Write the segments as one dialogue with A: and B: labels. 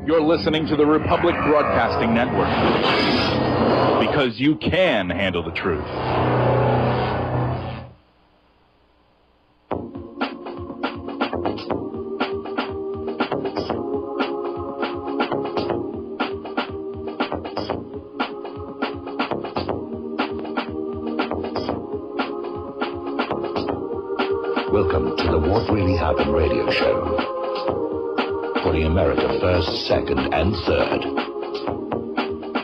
A: You're listening to the Republic Broadcasting Network, because you can handle the truth.
B: Welcome to the What Really Happened radio show. Putting America first, second, and third.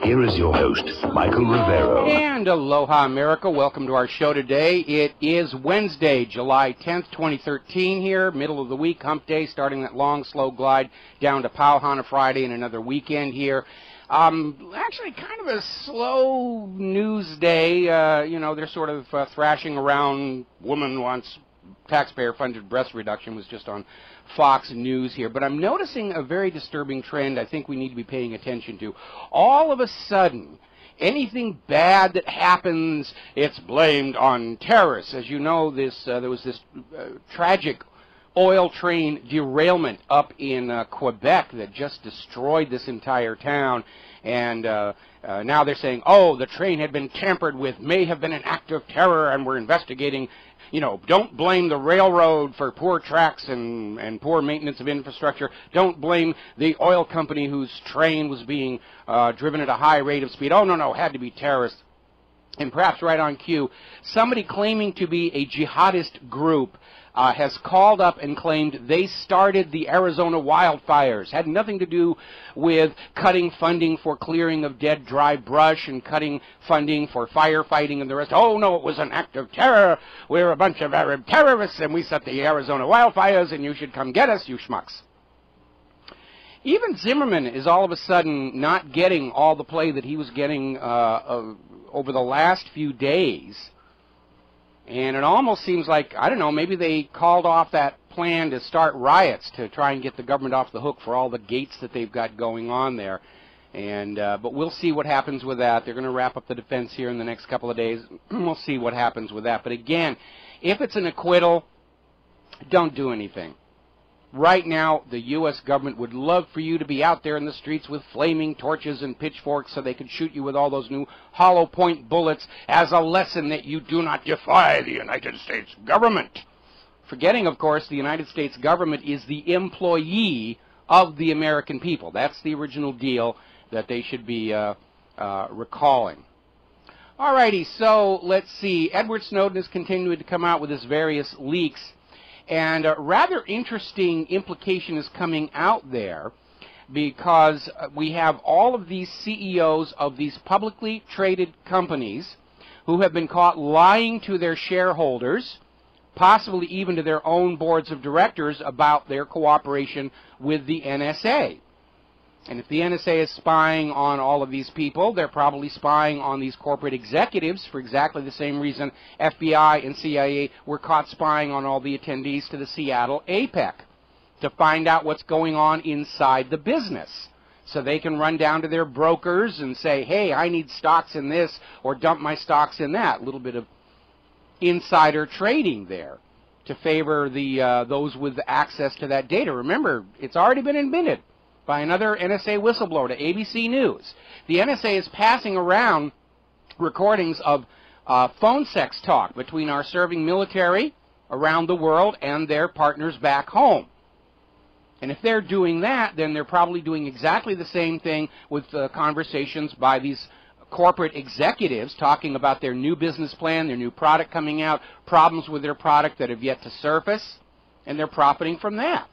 B: Here is your host, Michael Rivero.
C: And aloha, America. Welcome to our show today. It is Wednesday, July 10th, 2013 here, middle of the week, hump day, starting that long, slow glide down to Pauhana Friday and another weekend here. Actually, kind of a slow news day. They're sort of thrashing around. Woman wants taxpayer-funded breast reduction was just on Fox News here. But I'm noticing a very disturbing trend I think we need to be paying attention to. All of a sudden, anything bad that happens, it's blamed on terrorists. As you know, there was this tragic oil train derailment up in Quebec that just destroyed this entire town. And now they're saying, oh, the train had been tampered with, may have been an act of terror, and we're investigating. Don't blame the railroad for poor tracks and poor maintenance of infrastructure. Don't blame the oil company whose train was being driven at a high rate of speed. Oh, no, had to be terrorists. And perhaps right on cue, somebody claiming to be a jihadist group has called up and claimed they started the Arizona wildfires. Had nothing to do with cutting funding for clearing of dead, dry brush and cutting funding for firefighting and the rest. Oh, no, it was an act of terror. We're a bunch of Arab terrorists and we set the Arizona wildfires and you should come get us, you schmucks. Even Zimmerman is all of a sudden not getting all the play that he was getting over the last few days. And it almost seems like, I don't know, maybe they called off that plan to start riots to try and get the government off the hook for all the gates that they've got going on there. And but we'll see what happens with that. They're going to wrap up the defense here in the next couple of days. We'll see what happens with that. But again, if it's an acquittal, don't do anything. Right now, the U.S. government would love for you to be out there in the streets with flaming torches and pitchforks so they could shoot you with all those new hollow point bullets as a lesson that you do not defy the United States government. Forgetting, of course, the United States government is the employee of the American people. That's the original deal that they should be recalling. Alrighty, so let's see. Edward Snowden is continuing to come out with his various leaks. And a rather interesting implication is coming out there because we have all of these CEOs of these publicly traded companies who have been caught lying to their shareholders, possibly even to their own boards of directors, about their cooperation with the NSA. And if the NSA is spying on all of these people, they're probably spying on these corporate executives for exactly the same reason FBI and CIA were caught spying on all the attendees to the Seattle APEC, to find out what's going on inside the business. So they can run down to their brokers and say, hey, I need stocks in this, or dump my stocks in that. A little bit of insider trading there to favor the those with access to that data. Remember, it's already been admitted by another NSA whistleblower to ABC News. The NSA is passing around recordings of phone sex talk between our serving military around the world and their partners back home. And if they're doing that, then they're probably doing exactly the same thing with conversations by these corporate executives talking about their new business plan, their new product coming out, problems with their product that have yet to surface, and they're profiting from that.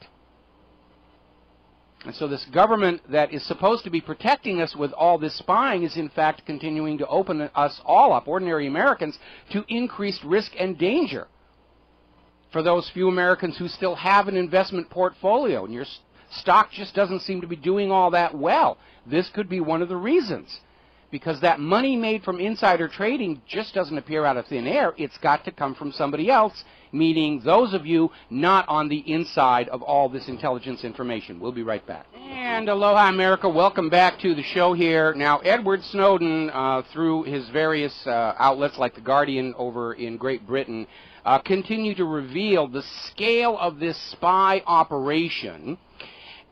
C: And so this government that is supposed to be protecting us with all this spying is in fact continuing to open us all up, ordinary Americans, to increased risk and danger for those few Americans who still have an investment portfolio. And your stock just doesn't seem to be doing all that well. This could be one of the reasons. Because that money made from insider trading just doesn't appear out of thin air. It's got to come from somebody else, meaning those of you not on the inside of all this intelligence information. We'll be right back. And aloha, America. Welcome back to the show here. Now, Edward Snowden, through his various outlets like The Guardian over in Great Britain, continue to reveal the scale of this spy operation.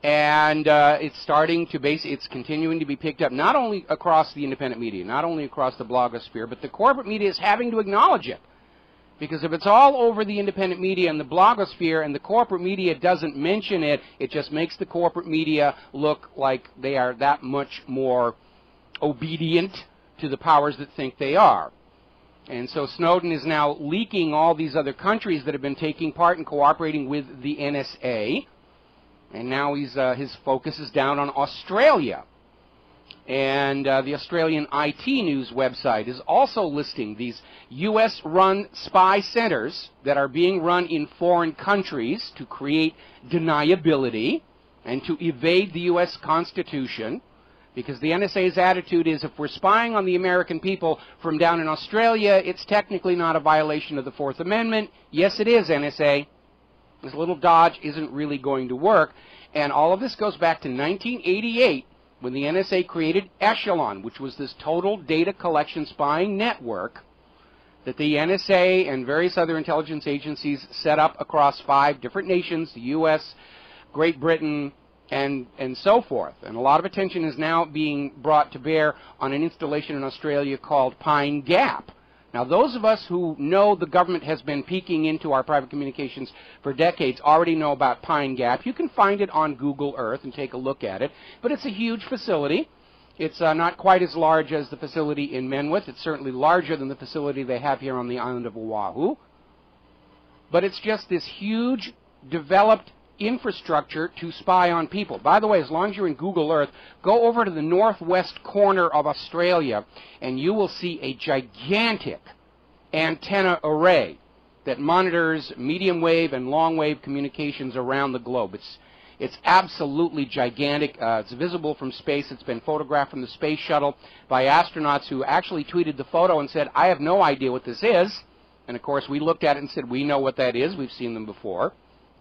C: And it's starting to it's continuing to be picked up, not only across the independent media, not only across the blogosphere, but the corporate media is having to acknowledge it. Because if it's all over the independent media and the blogosphere and the corporate media doesn't mention it, it just makes the corporate media look like they are that much more obedient to the powers that think they are. And so Snowden is now leaking all these other countries that have been taking part and cooperating with the NSA. And now his focus is down on Australia. And the Australian IT News website is also listing these U.S.-run spy centers that are being run in foreign countries to create deniability and to evade the U.S. Constitution. Because the NSA's attitude is, if we're spying on the American people from down in Australia, it's technically not a violation of the Fourth Amendment. Yes, it is, NSA. This little dodge isn't really going to work. And all of this goes back to 1988, when the NSA created Echelon, which was this total data collection spying network that the NSA and various other intelligence agencies set up across 5 different nations, the U.S., Great Britain, and so forth. And a lot of attention is now being brought to bear on an installation in Australia called Pine Gap. Now, those of us who know the government has been peeking into our private communications for decades already know about Pine Gap. You can find it on Google Earth and take a look at it. But it's a huge facility. It's not quite as large as the facility in Menwith. It's certainly larger than the facility they have here on the island of Oahu. But it's just this huge, developed infrastructure to spy on people. By the way, as long as you're in Google Earth, go over to the northwest corner of Australia and you will see a gigantic antenna array that monitors medium wave and long wave communications around the globe. It's absolutely gigantic. It's visible from space. It's been photographed from the space shuttle by astronauts who actually tweeted the photo and said, I have no idea what this is. And of course we looked at it and said, we know what that is. We've seen them before.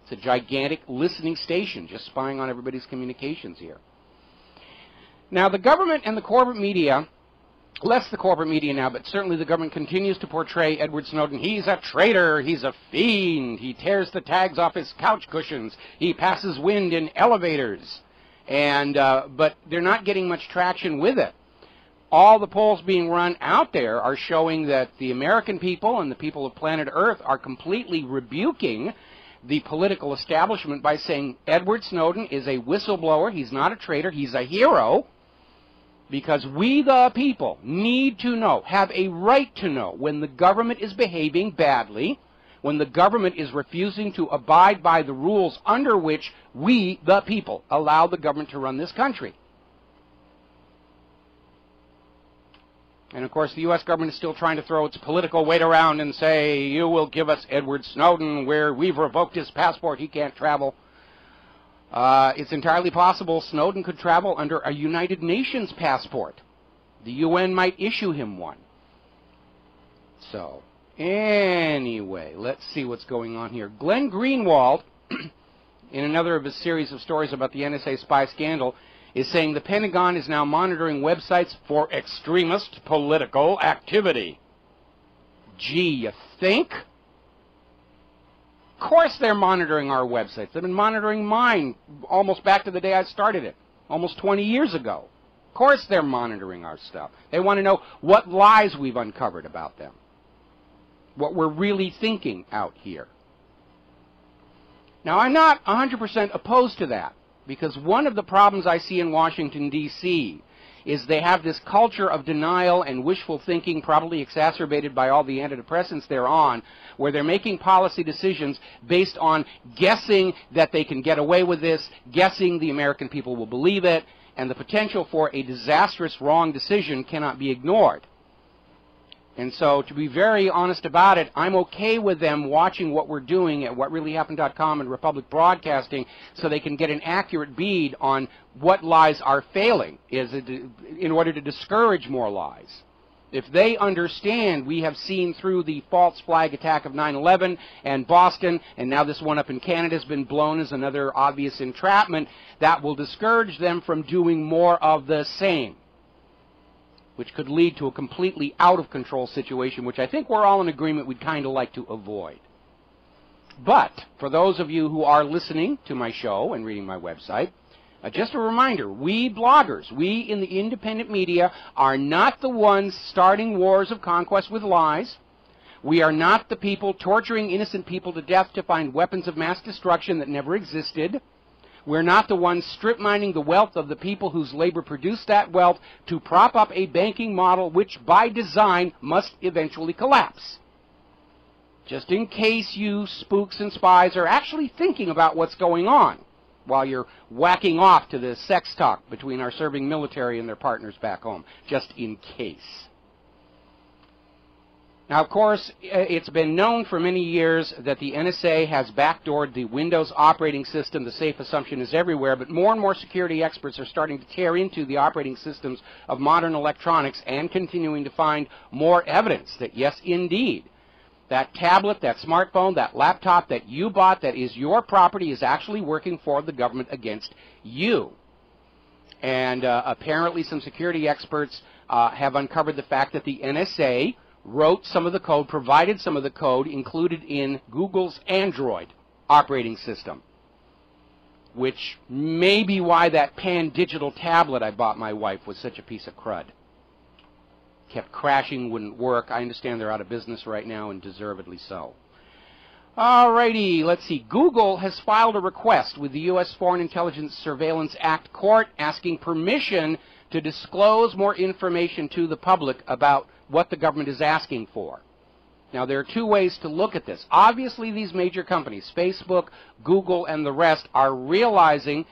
C: It's a gigantic listening station just spying on everybody's communications here. Now, the government and the corporate media, less the corporate media now, but certainly the government continues to portray Edward Snowden. He's a traitor. He's a fiend. He tears the tags off his couch cushions. He passes wind in elevators. But they're not getting much traction with it. All the polls being run out there are showing that the American people and the people of planet Earth are completely rebuking the political establishment by saying Edward Snowden is a whistleblower, he's not a traitor, he's a hero, because we the people need to know, have a right to know, when the government is behaving badly, when the government is refusing to abide by the rules under which we the people allow the government to run this country. And, of course, the U.S. government is still trying to throw its political weight around and say, you will give us Edward Snowden, where we've revoked his passport, he can't travel. It's entirely possible Snowden could travel under a United Nations passport. The UN might issue him one. So, anyway, let's see what's going on here. Glenn Greenwald, in another of his series of stories about the NSA spy scandal, is saying the Pentagon is now monitoring websites for extremist political activity. Gee, you think? Of course they're monitoring our websites. They've been monitoring mine almost back to the day I started it, almost 20 years ago. Of course they're monitoring our stuff. They want to know what lies we've uncovered about them, what we're really thinking out here. Now, I'm not 100% opposed to that, because one of the problems I see in Washington, D.C., is they have this culture of denial and wishful thinking, probably exacerbated by all the antidepressants they're on, where they're making policy decisions based on guessing that they can get away with this, guessing the American people will believe it, and the potential for a disastrous wrong decision cannot be ignored. And so, to be very honest about it, I'm okay with them watching what we're doing at whatreallyhappened.com and Republic Broadcasting so they can get an accurate bead on what lies are failing in order to discourage more lies. If they understand we have seen through the false flag attack of 9/11 and Boston, and now this one up in Canada has been blown as another obvious entrapment, that will discourage them from doing more of the same, which could lead to a completely out-of-control situation, which I think we're all in agreement we'd kind of like to avoid. But for those of you who are listening to my show and reading my website, Just a reminder, we bloggers, we in the independent media are not the ones starting wars of conquest with lies. We are not the people torturing innocent people to death to find weapons of mass destruction that never existed. We're not the ones strip mining the wealth of the people whose labor produced that wealth to prop up a banking model which by design must eventually collapse. Just in case you spooks and spies are actually thinking about what's going on while you're whacking off to the sex talk between our serving military and their partners back home, just in case. Now, of course, it's been known for many years that the NSA has backdoored the Windows operating system. The safe assumption is everywhere, but more and more security experts are starting to tear into the operating systems of modern electronics and continuing to find more evidence that, yes, indeed, that tablet, that smartphone, that laptop that you bought that is your property is actually working for the government against you. And apparently some security experts have uncovered the fact that the NSA wrote some of the code, provided some of the code included in Google's Android operating system, which may be why that Pan Digital tablet I bought my wife was such a piece of crud. Kept crashing, wouldn't work. I understand they're out of business right now, and deservedly so. Alrighty, let's see. Google has filed a request with the U.S. Foreign Intelligence Surveillance Act court asking permission to disclose more information to the public about what the government is asking for. Now, there are two ways to look at this. Obviously, these major companies, Facebook, Google, and the rest, are realizing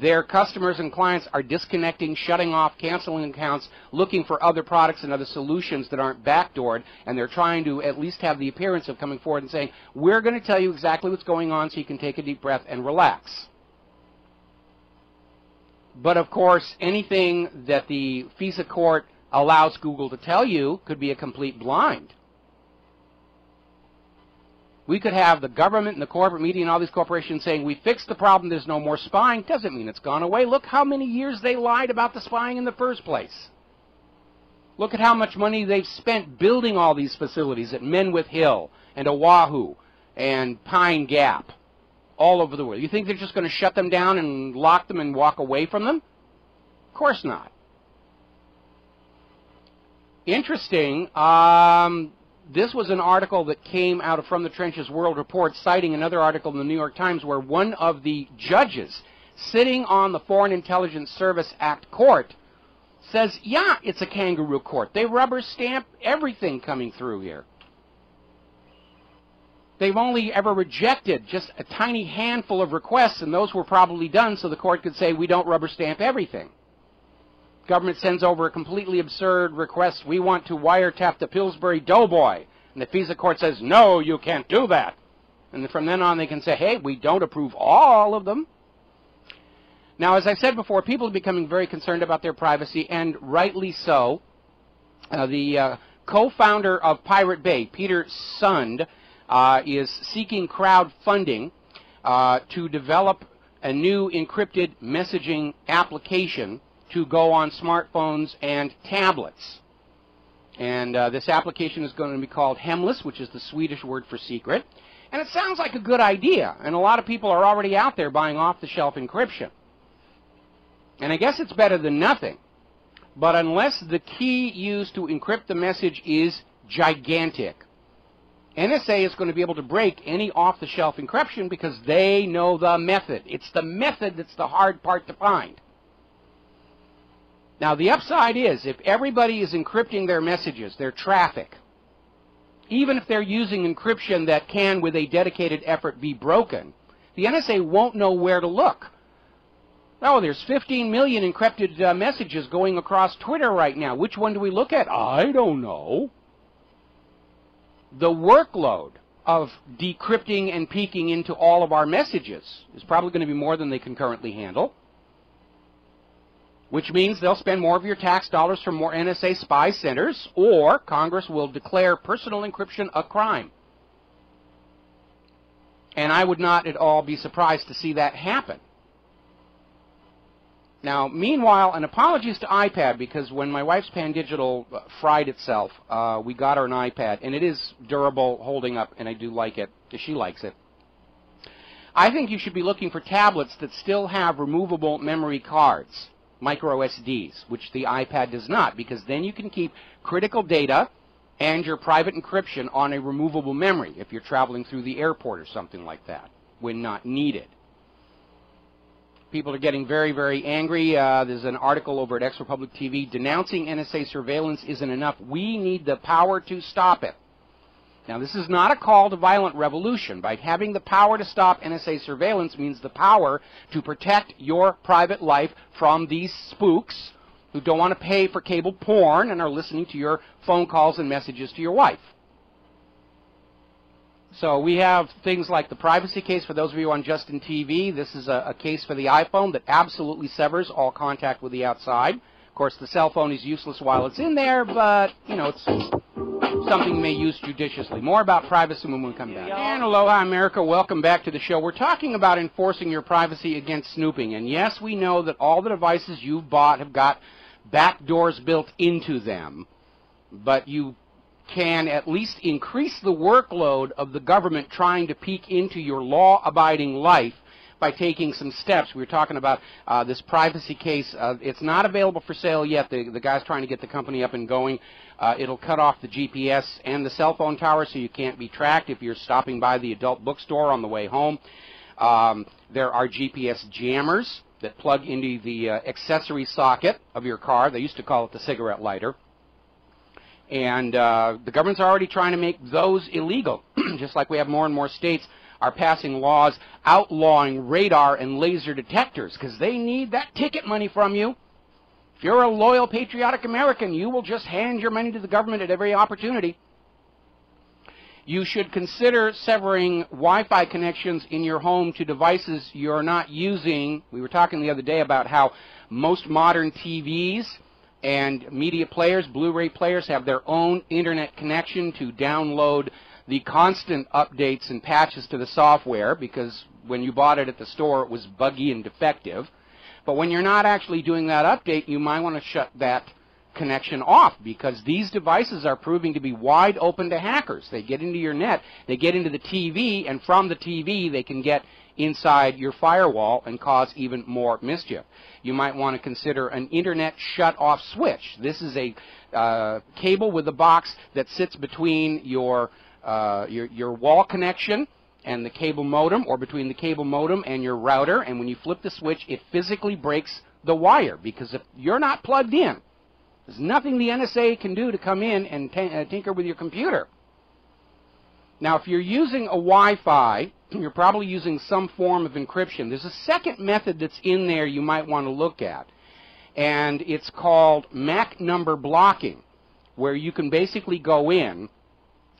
C: their customers and clients are disconnecting, shutting off, canceling accounts, looking for other products and other solutions that aren't backdoored, and they're trying to at least have the appearance of coming forward and saying, we're going to tell you exactly what's going on so you can take a deep breath and relax. But, of course, anything that the FISA court allows Google to tell you could be a complete blind. We could have the government and the corporate media and all these corporations saying, we fixed the problem, there's no more spying. Doesn't mean it's gone away. Look how many years they lied about the spying in the first place. Look at how much money they've spent building all these facilities at Menwith Hill and Oahu and Pine Gap all over the world. You think they're just going to shut them down and lock them and walk away from them? Of course not. Interesting. This was an article that came out of From the Trenches World Report, citing another article in the New York Times where one of the judges sitting on the Foreign Intelligence Service Act court says, yeah, it's a kangaroo court. They rubber stamp everything coming through here. They've only ever rejected just a tiny handful of requests, and those were probably done so the court could say, we don't rubber stamp everything. Government sends over a completely absurd request. We want to wiretap the Pillsbury Doughboy. And the FISA court says, no, you can't do that. And from then on they can say, hey, we don't approve all of them. Now, as I said before, people are becoming very concerned about their privacy, and rightly so. The co-founder of Pirate Bay, Peter Sund, is seeking crowdfunding to develop a new encrypted messaging application to go on smartphones and tablets. And this application is going to be called Hemless, which is the Swedish word for secret. And it sounds like a good idea, and a lot of people are already out there buying off-the-shelf encryption. And I guess it's better than nothing. But unless the key used to encrypt the message is gigantic, NSA is going to be able to break any off-the-shelf encryption because they know the method. It's the method that's the hard part to find. Now, the upside is, if everybody is encrypting their messages, their traffic, even if they're using encryption that can, with a dedicated effort, be broken, the NSA won't know where to look. Oh, there's 15 million encrypted messages going across Twitter right now. Which one do we look at? I don't know. The workload of decrypting and peeking into all of our messages is probably going to be more than they can currently handle, which means they'll spend more of your tax dollars for more NSA spy centers, or Congress will declare personal encryption a crime. And I would not at all be surprised to see that happen. Now, meanwhile, and apologies to iPad, because when my wife's Pan Digital fried itself, we got her an iPad, and it is durable, holding up, and I do like it. She likes it. I think you should be looking for tablets that still have removable memory cards, micro SDs, which the iPad does not, because then you can keep critical data and your private encryption on a removable memory if you're traveling through the airport or something like that when not needed. People are getting very, very angry. There's an article over at Ex-Republic TV denouncing NSA surveillance isn't enough. We need the power to stop it. Now, this is not a call to violent revolution. By having the power to stop NSA surveillance means the power to protect your private life from these spooks who don't want to pay for cable porn and are listening to your phone calls and messages to your wife. So we have things like the privacy case for those of you on Justin TV. This is a case for the iPhone that absolutely severs all contact with the outside. Of course, the cell phone is useless while it's in there, but, you know, it's something you may use judiciously. More about privacy when we come back. And aloha, America. Welcome back to the show. We're talking about enforcing your privacy against snooping. And yes, we know that all the devices you've bought have got back doors built into them, but you can at least increase the workload of the government trying to peek into your law-abiding life by taking some steps. We were talking about this privacy case. It's not available for sale yet. The guy's trying to get the company up and going. It'll cut off the GPS and the cell phone tower so you can't be tracked if you're stopping by the adult bookstore on the way home. There are GPS jammers that plug into the accessory socket of your car. They used to call it the cigarette lighter. And the government's already trying to make those illegal, just like we have more and more states are passing laws outlawing radar and laser detectors because they need that ticket money from you. If you're a loyal, patriotic American, you will just hand your money to the government at every opportunity. You should consider severing Wi-Fi connections in your home to devices you're not using. We were talking the other day about how most modern TVs and media players, Blu-ray players, have their own internet connection to download the constant updates and patches to the software, because when you bought it at the store it was buggy and defective. But when you're not actually doing that update, you might want to shut that connection off, because these devices are proving to be wide open to hackers. They get into your net, they get into the TV, and from the TV they can get inside your firewall and cause even more mischief. You might want to consider an internet shut-off switch. This is a cable with a box that sits between your wall connection and the cable modem, or between the cable modem and your router, and when you flip the switch, it physically breaks the wire, because if you're not plugged in, there's nothing the NSA can do to come in and tinker with your computer. Now, if you're using a Wi-Fi, you're probably using some form of encryption. There's a second method that's in there you might want to look at, and it's called MAC number blocking, where you can basically go in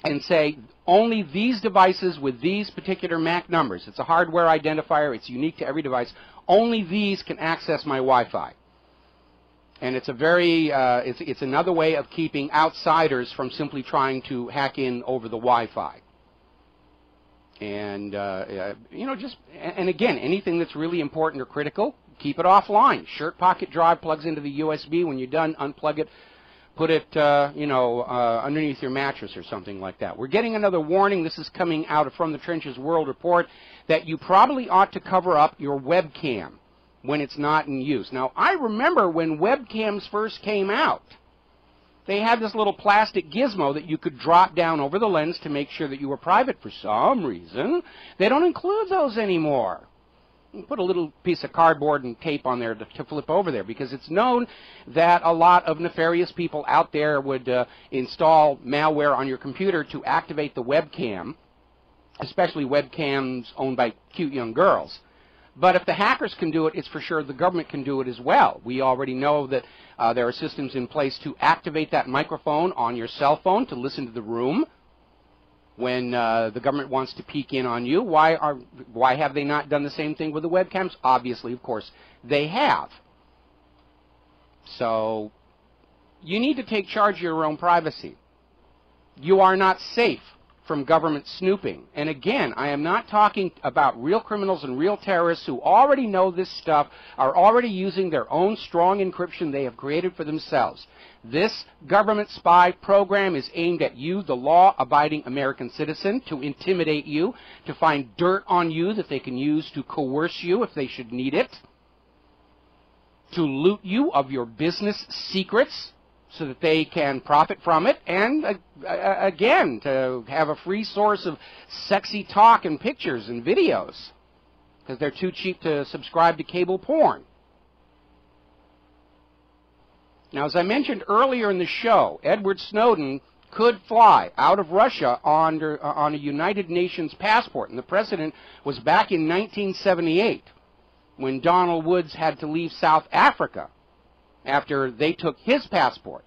C: and say, only these devices with these particular MAC numbers. It's a hardware identifier. It's unique to every device. Only these can access my Wi-Fi. And it's a very, it's another way of keeping outsiders from simply trying to hack in over the Wi-Fi. And, you know, and again, anything that's really important or critical, keep it offline. Shirt pocket drive plugs into the USB. When you're done, unplug it. Put it, you know, underneath your mattress or something like that. We're getting another warning. This is coming out of From the Trenches World Report, that you probably ought to cover up your webcam when it's not in use. Now, I remember when webcams first came out, they had this little plastic gizmo that you could drop down over the lens to make sure that you were private. For some reason, they don't include those anymore. You put a little piece of cardboard and tape on there to flip over there, because it's known that a lot of nefarious people out there would install malware on your computer to activate the webcam, especially webcams owned by cute young girls. But if the hackers can do it, it's for sure the government can do it as well. We already know that there are systems in place to activate that microphone on your cell phone to listen to the room when the government wants to peek in on you. Why have they not done the same thing with the webcams? Obviously, of course, they have. So you need to take charge of your own privacy. You are not safe from government snooping. And again, I am not talking about real criminals and real terrorists who already know this stuff, are already using their own strong encryption they have created for themselves. This government spy program is aimed at you, the law-abiding American citizen, to intimidate you, to find dirt on you that they can use to coerce you if they should need it, to loot you of your business secrets so that they can profit from it, and again, to have a free source of sexy talk and pictures and videos, because they're too cheap to subscribe to cable porn. Now, as I mentioned earlier in the show, Edward Snowden could fly out of Russia on a United Nations passport, and the precedent was back in 1978 when Donald Woods had to leave South Africa after they took his passport.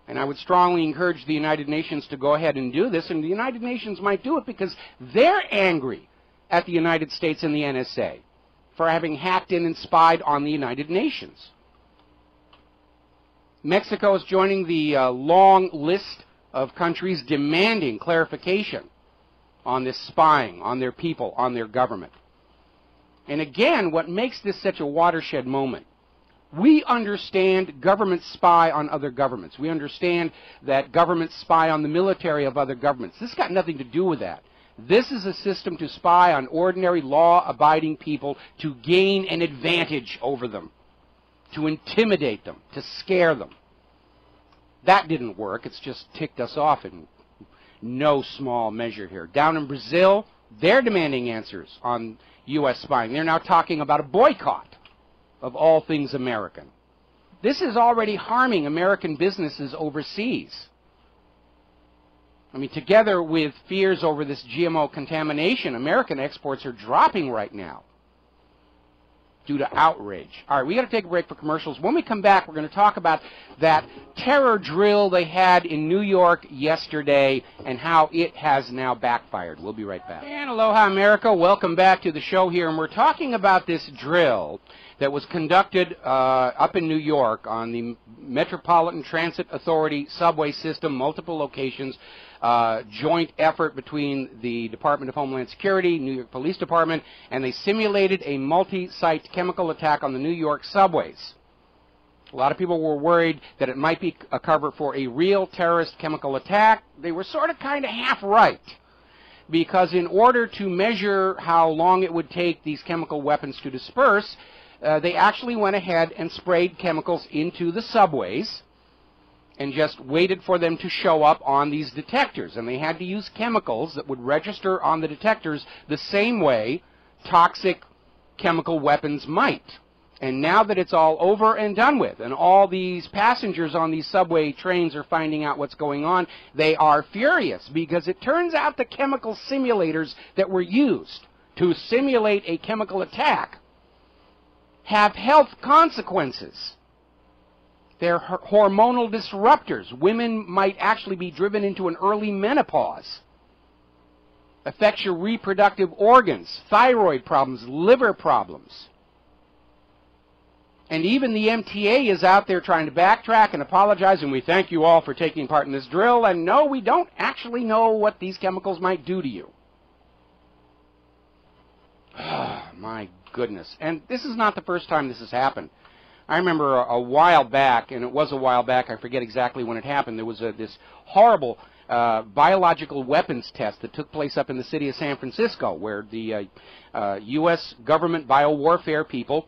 C: And I would strongly encourage the United Nations to go ahead and do this, and the United Nations might do it because they're angry at the United States and the NSA for having hacked in and spied on the United Nations. Mexico is joining the long list of countries demanding clarification on this spying, on their people, on their government. And again, what makes this such a watershed moment, we understand governments spy on other governments. We understand that governments spy on the military of other governments. This has got nothing to do with that. This is a system to spy on ordinary law-abiding people to gain an advantage over them, to intimidate them, to scare them. That didn't work. It's just ticked us off in no small measure here. Down in Brazil, they're demanding answers on U.S. spying. They're now talking about a boycott of all things American. This is already harming American businesses overseas. I mean, together with fears over this GMO contamination, American exports are dropping right now due to outrage. All right, we got to take a break for commercials. When we come back, we're going to talk about that terror drill they had in New York yesterday and how it has now backfired. We'll be right back. And aloha, America. Welcome back to the show here. And we're talking about this drill that was conducted up in New York on the Metropolitan Transit Authority subway system, multiple locations, joint effort between the Department of Homeland Security, New York Police Department, and they simulated a multi-site chemical attack on the New York subways. A lot of people were worried that it might be a cover for a real terrorist chemical attack. They were sort of kind of half right, because in order to measure how long it would take these chemical weapons to disperse, they actually went ahead and sprayed chemicals into the subways and just waited for them to show up on these detectors. And they had to use chemicals that would register on the detectors the same way toxic chemical weapons might. And now that it's all over and done with, and all these passengers on these subway trains are finding out what's going on, they are furious, because it turns out the chemical simulators that were used to simulate a chemical attack have health consequences. They're hormonal disruptors. Women might actually be driven into an early menopause. Affects your reproductive organs, thyroid problems, liver problems. And even the MTA is out there trying to backtrack and apologize, and we thank you all for taking part in this drill, and no, we don't actually know what these chemicals might do to you. My goodness. And this is not the first time this has happened. I remember a while back, and it was a while back, I forget exactly when it happened, there was this horrible biological weapons test that took place up in the city of San Francisco, where the U.S. government biowarfare people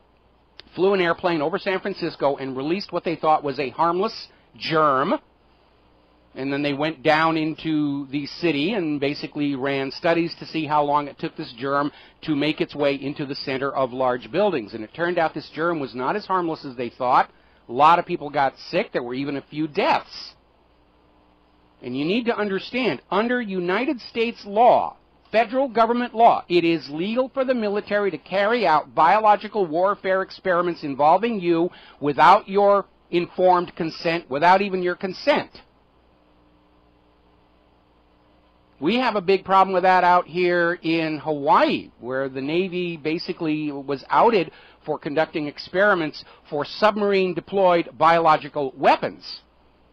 C: flew an airplane over San Francisco and released what they thought was a harmless germ. And then they went down into the city and basically ran studies to see how long it took this germ to make its way into the center of large buildings. And it turned out this germ was not as harmless as they thought. A lot of people got sick. There were even a few deaths. And you need to understand, under United States law, federal government law, it is legal for the military to carry out biological warfare experiments involving you without your informed consent, without even your consent. We have a big problem with that out here in Hawaii, where the Navy basically was outed for conducting experiments for submarine-deployed biological weapons.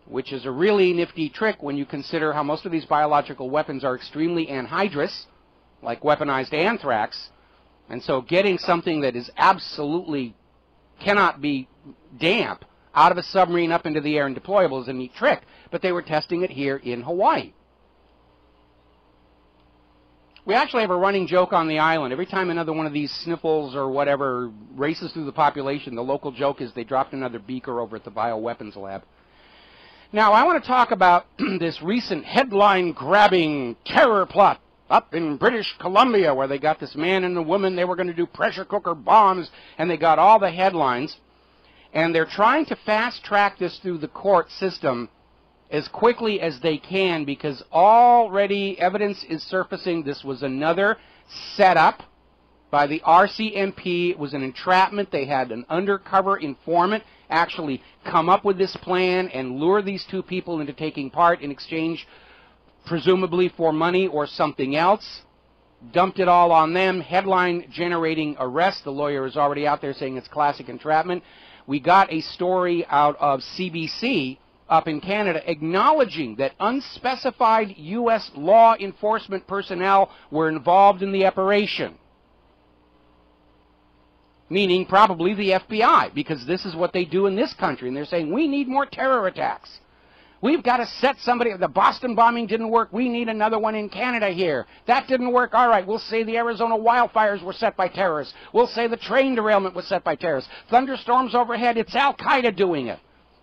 C: which is a really nifty trick when you consider how most of these biological weapons are extremely anhydrous, like weaponized anthrax. And so getting something that is absolutely cannot be damp out of a submarine up into the air and deployable is a neat trick. But they were testing it here in Hawaii. We actually have a running joke on the island. Every time another one of these sniffles or whatever races through the population, the local joke is they dropped another beaker over at the bioweapons lab. Now, I want to talk about this recent headline-grabbing terror plot up in British Columbia, where they got this man and a woman, they were going to do pressure cooker bombs, and they got all the headlines. And they're trying to fast-track this through the court system as quickly as they can, because already evidence is surfacing. This was another setup by the RCMP. It was an entrapment. They had an undercover informant actually come up with this plan and lure these two people into taking part in exchange, presumably for money or something else. Dumped it all on them. Headline generating arrest. The lawyer is already out there saying it's classic entrapment. We got a story out of CBC up in Canada acknowledging that unspecified U.S. law enforcement personnel were involved in the operation. Meaning probably the FBI, because this is what they do in this country. And they're saying, we need more terror attacks. We've got to set somebody. The Boston bombing didn't work. We need another one in Canada here. That didn't work. All right, we'll say the Arizona wildfires were set by terrorists. We'll say the train derailment was set by terrorists. Thunderstorms overhead, it's Al-Qaeda doing it.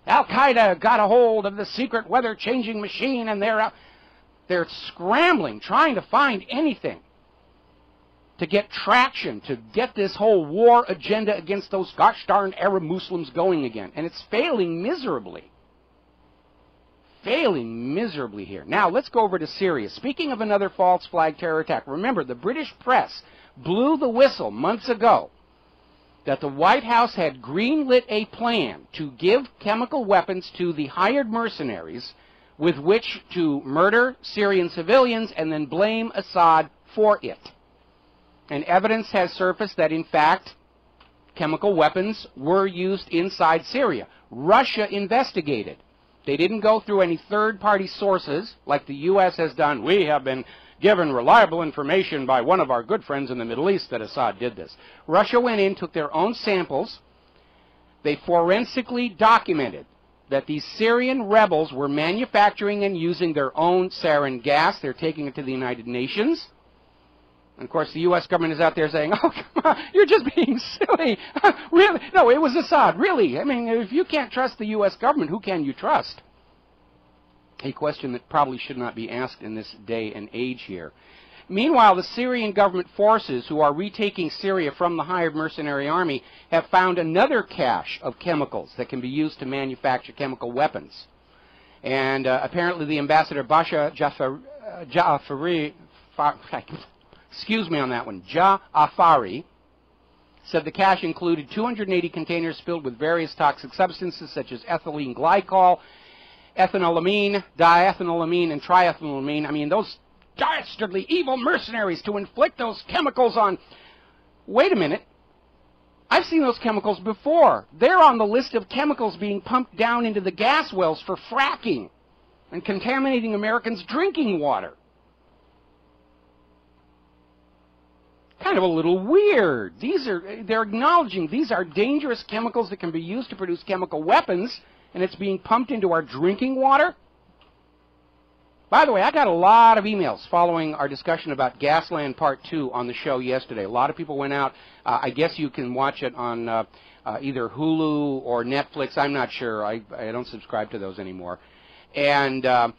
C: Al-Qaeda got a hold of the secret weather-changing machine, and they're scrambling, trying to find anything to get traction, to get this whole war agenda against those gosh darn Arab Muslims going again. And it's failing miserably. Failing miserably here. Now, let's go over to Syria. Speaking of another false flag terror attack, remember, the British press blew the whistle months ago that the White House had greenlit a plan to give chemical weapons to the hired mercenaries with which to murder Syrian civilians and then blame Assad for it. And evidence has surfaced that, in fact, chemical weapons were used inside Syria. Russia investigated. They didn't go through any third-party sources like the U.S. has done. We have been given reliable information by one of our good friends in the Middle East that Assad did this. Russia went in, took their own samples. They forensically documented that these Syrian rebels were manufacturing and using their own sarin gas. They're taking it to the United Nations. And of course, the U.S. government is out there saying, oh, come on, you're just being silly. Really? No, it was Assad. Really? I mean, if you can't trust the U.S. government, who can you trust? A question that probably should not be asked in this day and age here. Meanwhile, the Syrian government forces who are retaking Syria from the hired mercenary army have found another cache of chemicals that can be used to manufacture chemical weapons. And apparently the ambassador Basha Ja'afari, excuse me on that one, Ja'afari, said the cache included 280 containers filled with various toxic substances such as ethylene glycol, ethanolamine, diethanolamine, and triethanolamine. I mean, those dastardly evil mercenaries to inflict those chemicals on... Wait a minute. I've seen those chemicals before. They're on the list of chemicals being pumped down into the gas wells for fracking and contaminating Americans' drinking water. Kind of a little weird. They're acknowledging these are dangerous chemicals that can be used to produce chemical weapons, and it's being pumped into our drinking water? By the way, I got a lot of emails following our discussion about Gasland Part 2 on the show yesterday. A lot of people went out. I guess you can watch it on either Hulu or Netflix. I'm not sure. I don't subscribe to those anymore. And a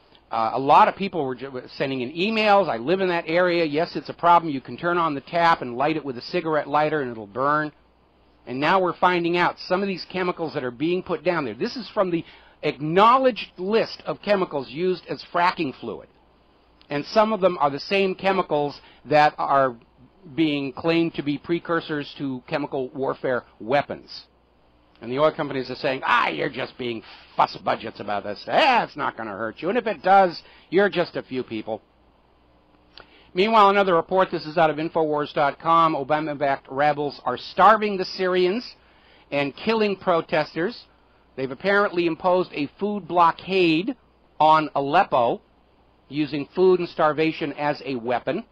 C: lot of people were sending in emails. I live in that area. Yes, it's a problem. You can turn on the tap and light it with a cigarette lighter and it'll burn. And now we're finding out some of these chemicals that are being put down there. This is from the acknowledged list of chemicals used as fracking fluid. And some of them are the same chemicals that are being claimed to be precursors to chemical warfare weapons. And the oil companies are saying, you're just being fuss budgets about this. It's not going to hurt you. And if it does, you're just a few people. Meanwhile, another report, this is out of INFOWARS.com, Obama-backed rebels are starving the Syrians and killing protesters. They've apparently imposed a food blockade on Aleppo, using food and starvation as a weapon.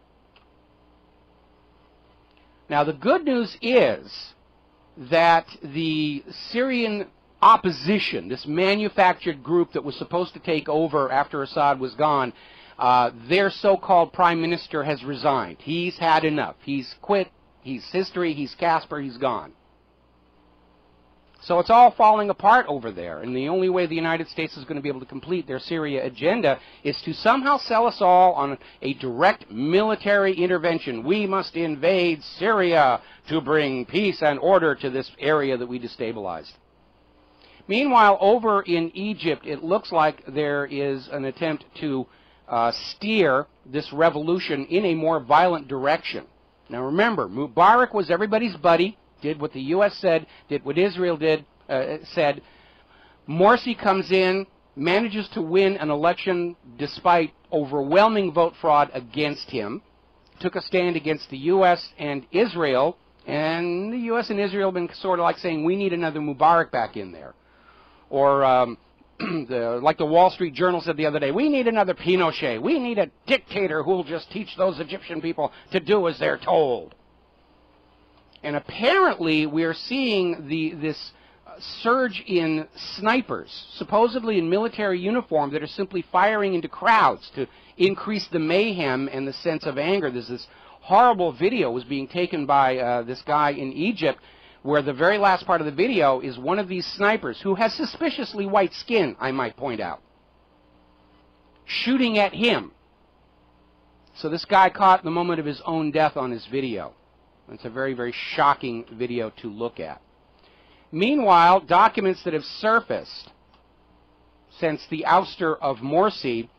C: Now, the good news is that the Syrian opposition, this manufactured group that was supposed to take over after Assad was gone, their so-called prime minister has resigned. He's had enough. He's quit. He's history. He's Casper. He's gone. So it's all falling apart over there, and the only way the United States is going to be able to complete their Syria agenda is to somehow sell us all on a direct military intervention. We must invade Syria to bring peace and order to this area that we destabilized. Meanwhile, over in Egypt, it looks like there is an attempt to steer this revolution in a more violent direction. Now remember, Mubarak was everybody's buddy, did what the U.S. said, did what Israel said. Morsi comes in, manages to win an election despite overwhelming vote fraud against him, took a stand against the U.S. and Israel, and the U.S. and Israel have been sort of like saying, we need another Mubarak back in there. Or like the Wall Street Journal said the other day, we need another Pinochet. We need a dictator who will just teach those Egyptian people to do as they're told. And apparently we are seeing this surge in snipers, supposedly in military uniform, that are simply firing into crowds to increase the mayhem and the sense of anger. There's this horrible video was being taken by this guy in Egypt, where the very last part of the video is one of these snipers, who has suspiciously white skin, I might point out, shooting at him. So this guy caught the moment of his own death on his video. It's a very, very shocking video to look at. Meanwhile, documents that have surfaced since the ouster of Morsi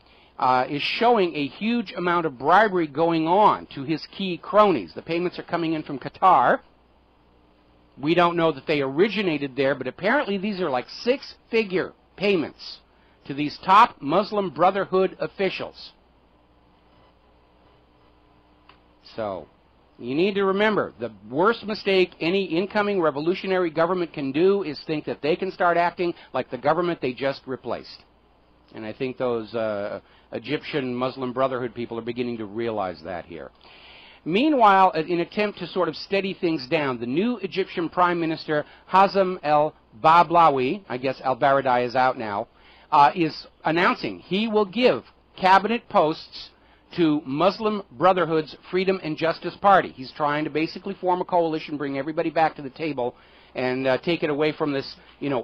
C: is showing a huge amount of bribery going on to his key cronies. The payments are coming in from Qatar. We don't know that they originated there, but apparently these are like six-figure payments to these top Muslim Brotherhood officials. So you need to remember, the worst mistake any incoming revolutionary government can do is think that they can start acting like the government they just replaced. And I think those Egyptian Muslim Brotherhood people are beginning to realize that here. Meanwhile, in an attempt to sort of steady things down, the new Egyptian Prime Minister, Hazem el-Bablawi, I guess al-Baradei is out now, is announcing he will give cabinet posts to Muslim Brotherhood's Freedom and Justice Party. He's trying to basically form a coalition, bring everybody back to the table, and take it away from this,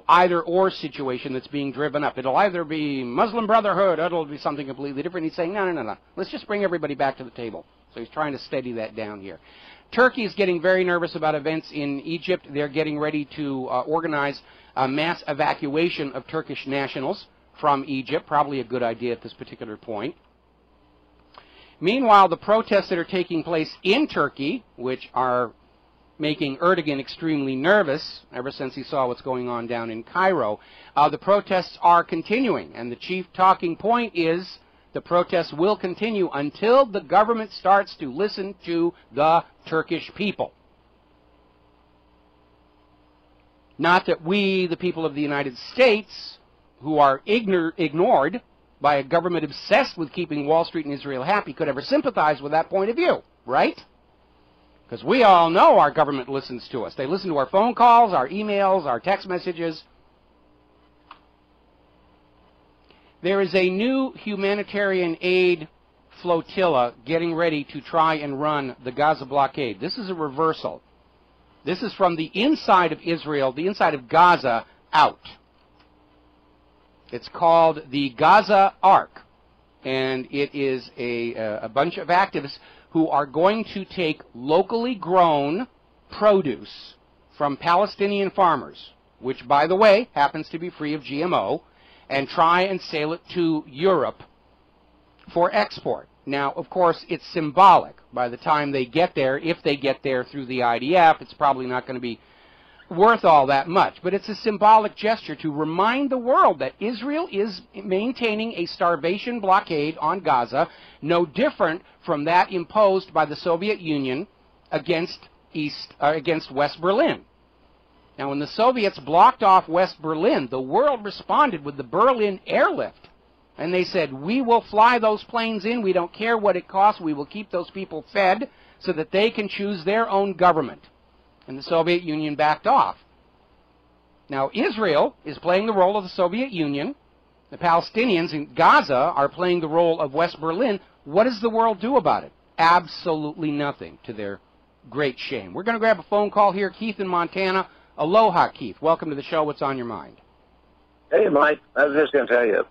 C: either-or situation that's being driven up. It'll either be Muslim Brotherhood, or it'll be something completely different. He's saying, no. Let's just bring everybody back to the table. So he's trying to steady that down here. Turkey is getting very nervous about events in Egypt. They're getting ready to organize a mass evacuation of Turkish nationals from Egypt. Probably a good idea at this particular point. Meanwhile, the protests that are taking place in Turkey, which are making Erdogan extremely nervous ever since he saw what's going on down in Cairo, the protests are continuing. And the chief talking point is the protests will continue until the government starts to listen to the Turkish people. Not that we, the people of the United States, who are ignored by a government obsessed with keeping Wall Street and Israel happy, could ever sympathize with that point of view, right? Because we all know our government listens to us. They listen to our phone calls, our emails, our text messages. There is a new humanitarian aid flotilla getting ready to try and run the Gaza blockade. This is a reversal. This is from the inside of Israel, the inside of Gaza, out. It's called the Gaza Ark, and it is a bunch of activists who are going to take locally grown produce from Palestinian farmers, which, by the way, happens to be free of GMO, and try and sail it to Europe for export. Now, of course, it's symbolic. By the time they get there, if they get there through the IDF, it's probably not going to be worth all that much. But it's a symbolic gesture to remind the world that Israel is maintaining a starvation blockade on Gaza, no different from that imposed by the Soviet Union against West Berlin. Now, when the Soviets blocked off West Berlin, the world responded with the Berlin airlift. And they said, we will fly those planes in. We don't care what it costs. We will keep those people fed so that they can choose their own government. And the Soviet Union backed off. Now, Israel is playing the role of the Soviet Union. The Palestinians in Gaza are playing the role of West Berlin. What does the world do about it? Absolutely nothing, to their great shame. We're going to grab a phone call here. Keith in Montana. Aloha, Keith. Welcome to the show. What's on your mind?
D: Hey, Mike. I was just going to tell you.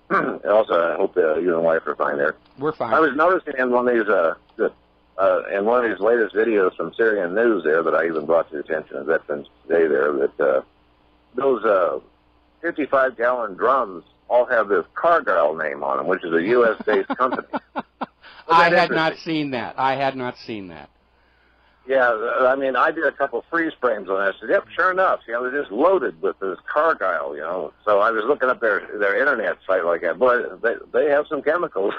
D: Also, I hope you and the wife are fine there.
C: We're fine.
D: I was noticing in one of these latest videos from Syrian News there that I even brought to the attention of Veterans Day there that those 55-gallon drums all have this Cargill name on them, which is a U.S.-based company.
C: I had not seen that. I had not seen that.
D: Yeah, I mean, I did a couple freeze frames on that. I said, yep, sure enough, you know, they're just loaded with this Cargill, you know. So I was looking up their internet site like that. Boy, they have some chemicals.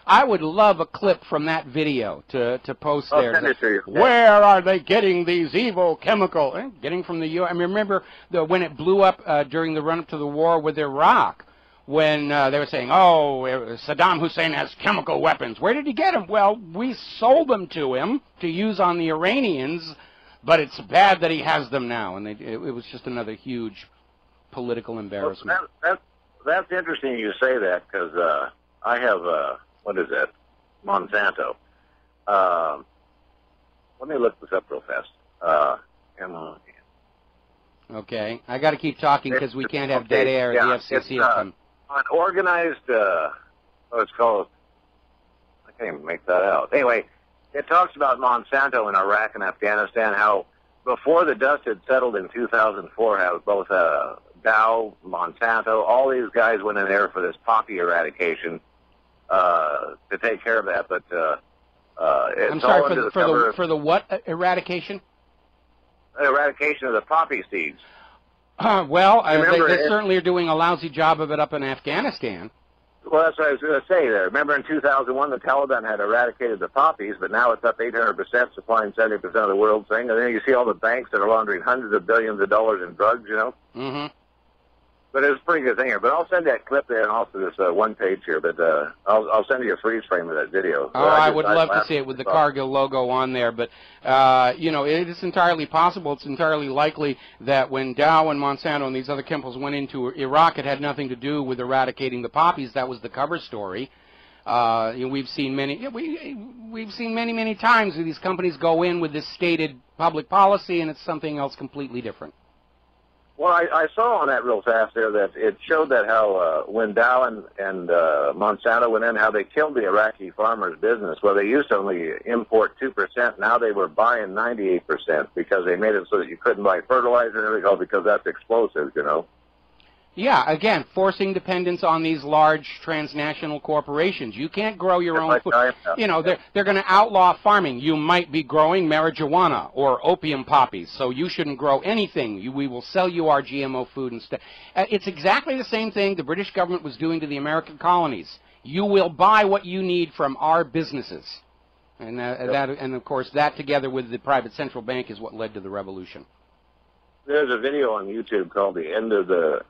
C: I would love a clip from that video to post there.
D: I'll send it to you.
C: Where are they getting these evil chemicals? Getting from the U.S. I mean, remember when it blew up during the run-up to the war with Iraq, when they were saying, oh, Saddam Hussein has chemical weapons. Where did he get them? Well, we sold them to him to use on the Iranians, but it's bad that he has them now. And it was just another huge political embarrassment.
D: Well, that's interesting you say that, because I have, what is that, Monsanto. Let me look this up real fast.
C: Okay. I got to keep talking because we can't have dead air.
D: Yeah,
C: the FCC will come.
D: An organized, it's called, I can't even make that out. Anyway, it talks about Monsanto in Iraq and Afghanistan, how before the dust had settled in 2004, how both Dow, Monsanto, all these guys went in there for this poppy eradication to take care of that. But it's
C: I'm sorry,
D: all under the cover
C: for the what eradication?
D: Eradication of the poppy seeds.
C: Well, they certainly are doing a lousy job of it up in Afghanistan.
D: Well, that's what I was going to say there. Remember in 2001, the Taliban had eradicated the poppies, but now it's up 800%, supplying 70% of the world's thing. And then you see all the banks that are laundering hundreds of billions of dollars in drugs, you know?
C: Mm-hmm.
D: But it was a pretty good thing here. But I'll send that clip there and also this one page here. But I'll send you a freeze frame of that video.
C: Oh, I would love to see it with the Cargill logo on there. But, you know, it is entirely possible. It's entirely likely that when Dow and Monsanto and these other chemicals went into Iraq, it had nothing to do with eradicating the poppies. That was the cover story. You know, we've seen many times where these companies go in with this stated public policy, and it's something else completely different.
D: Well, I saw on that real fast there that it showed that how when Dow and Monsanto went in, how they killed the Iraqi farmers' business. Well, they used to only import 2%. Now they were buying 98% because they made it so that you couldn't buy fertilizer and everything because that's explosives, you know.
C: Yeah, again, forcing dependence on these large transnational corporations. You can't grow your own food. You know, they're going to outlaw farming. You might be growing marijuana or opium poppies, so you shouldn't grow anything. We will sell you our GMO food instead. It's exactly the same thing the British government was doing to the American colonies. You will buy what you need from our businesses. And, and of course, that together with the private central bank is what led to the revolution.
D: There's a video on YouTube called The End of the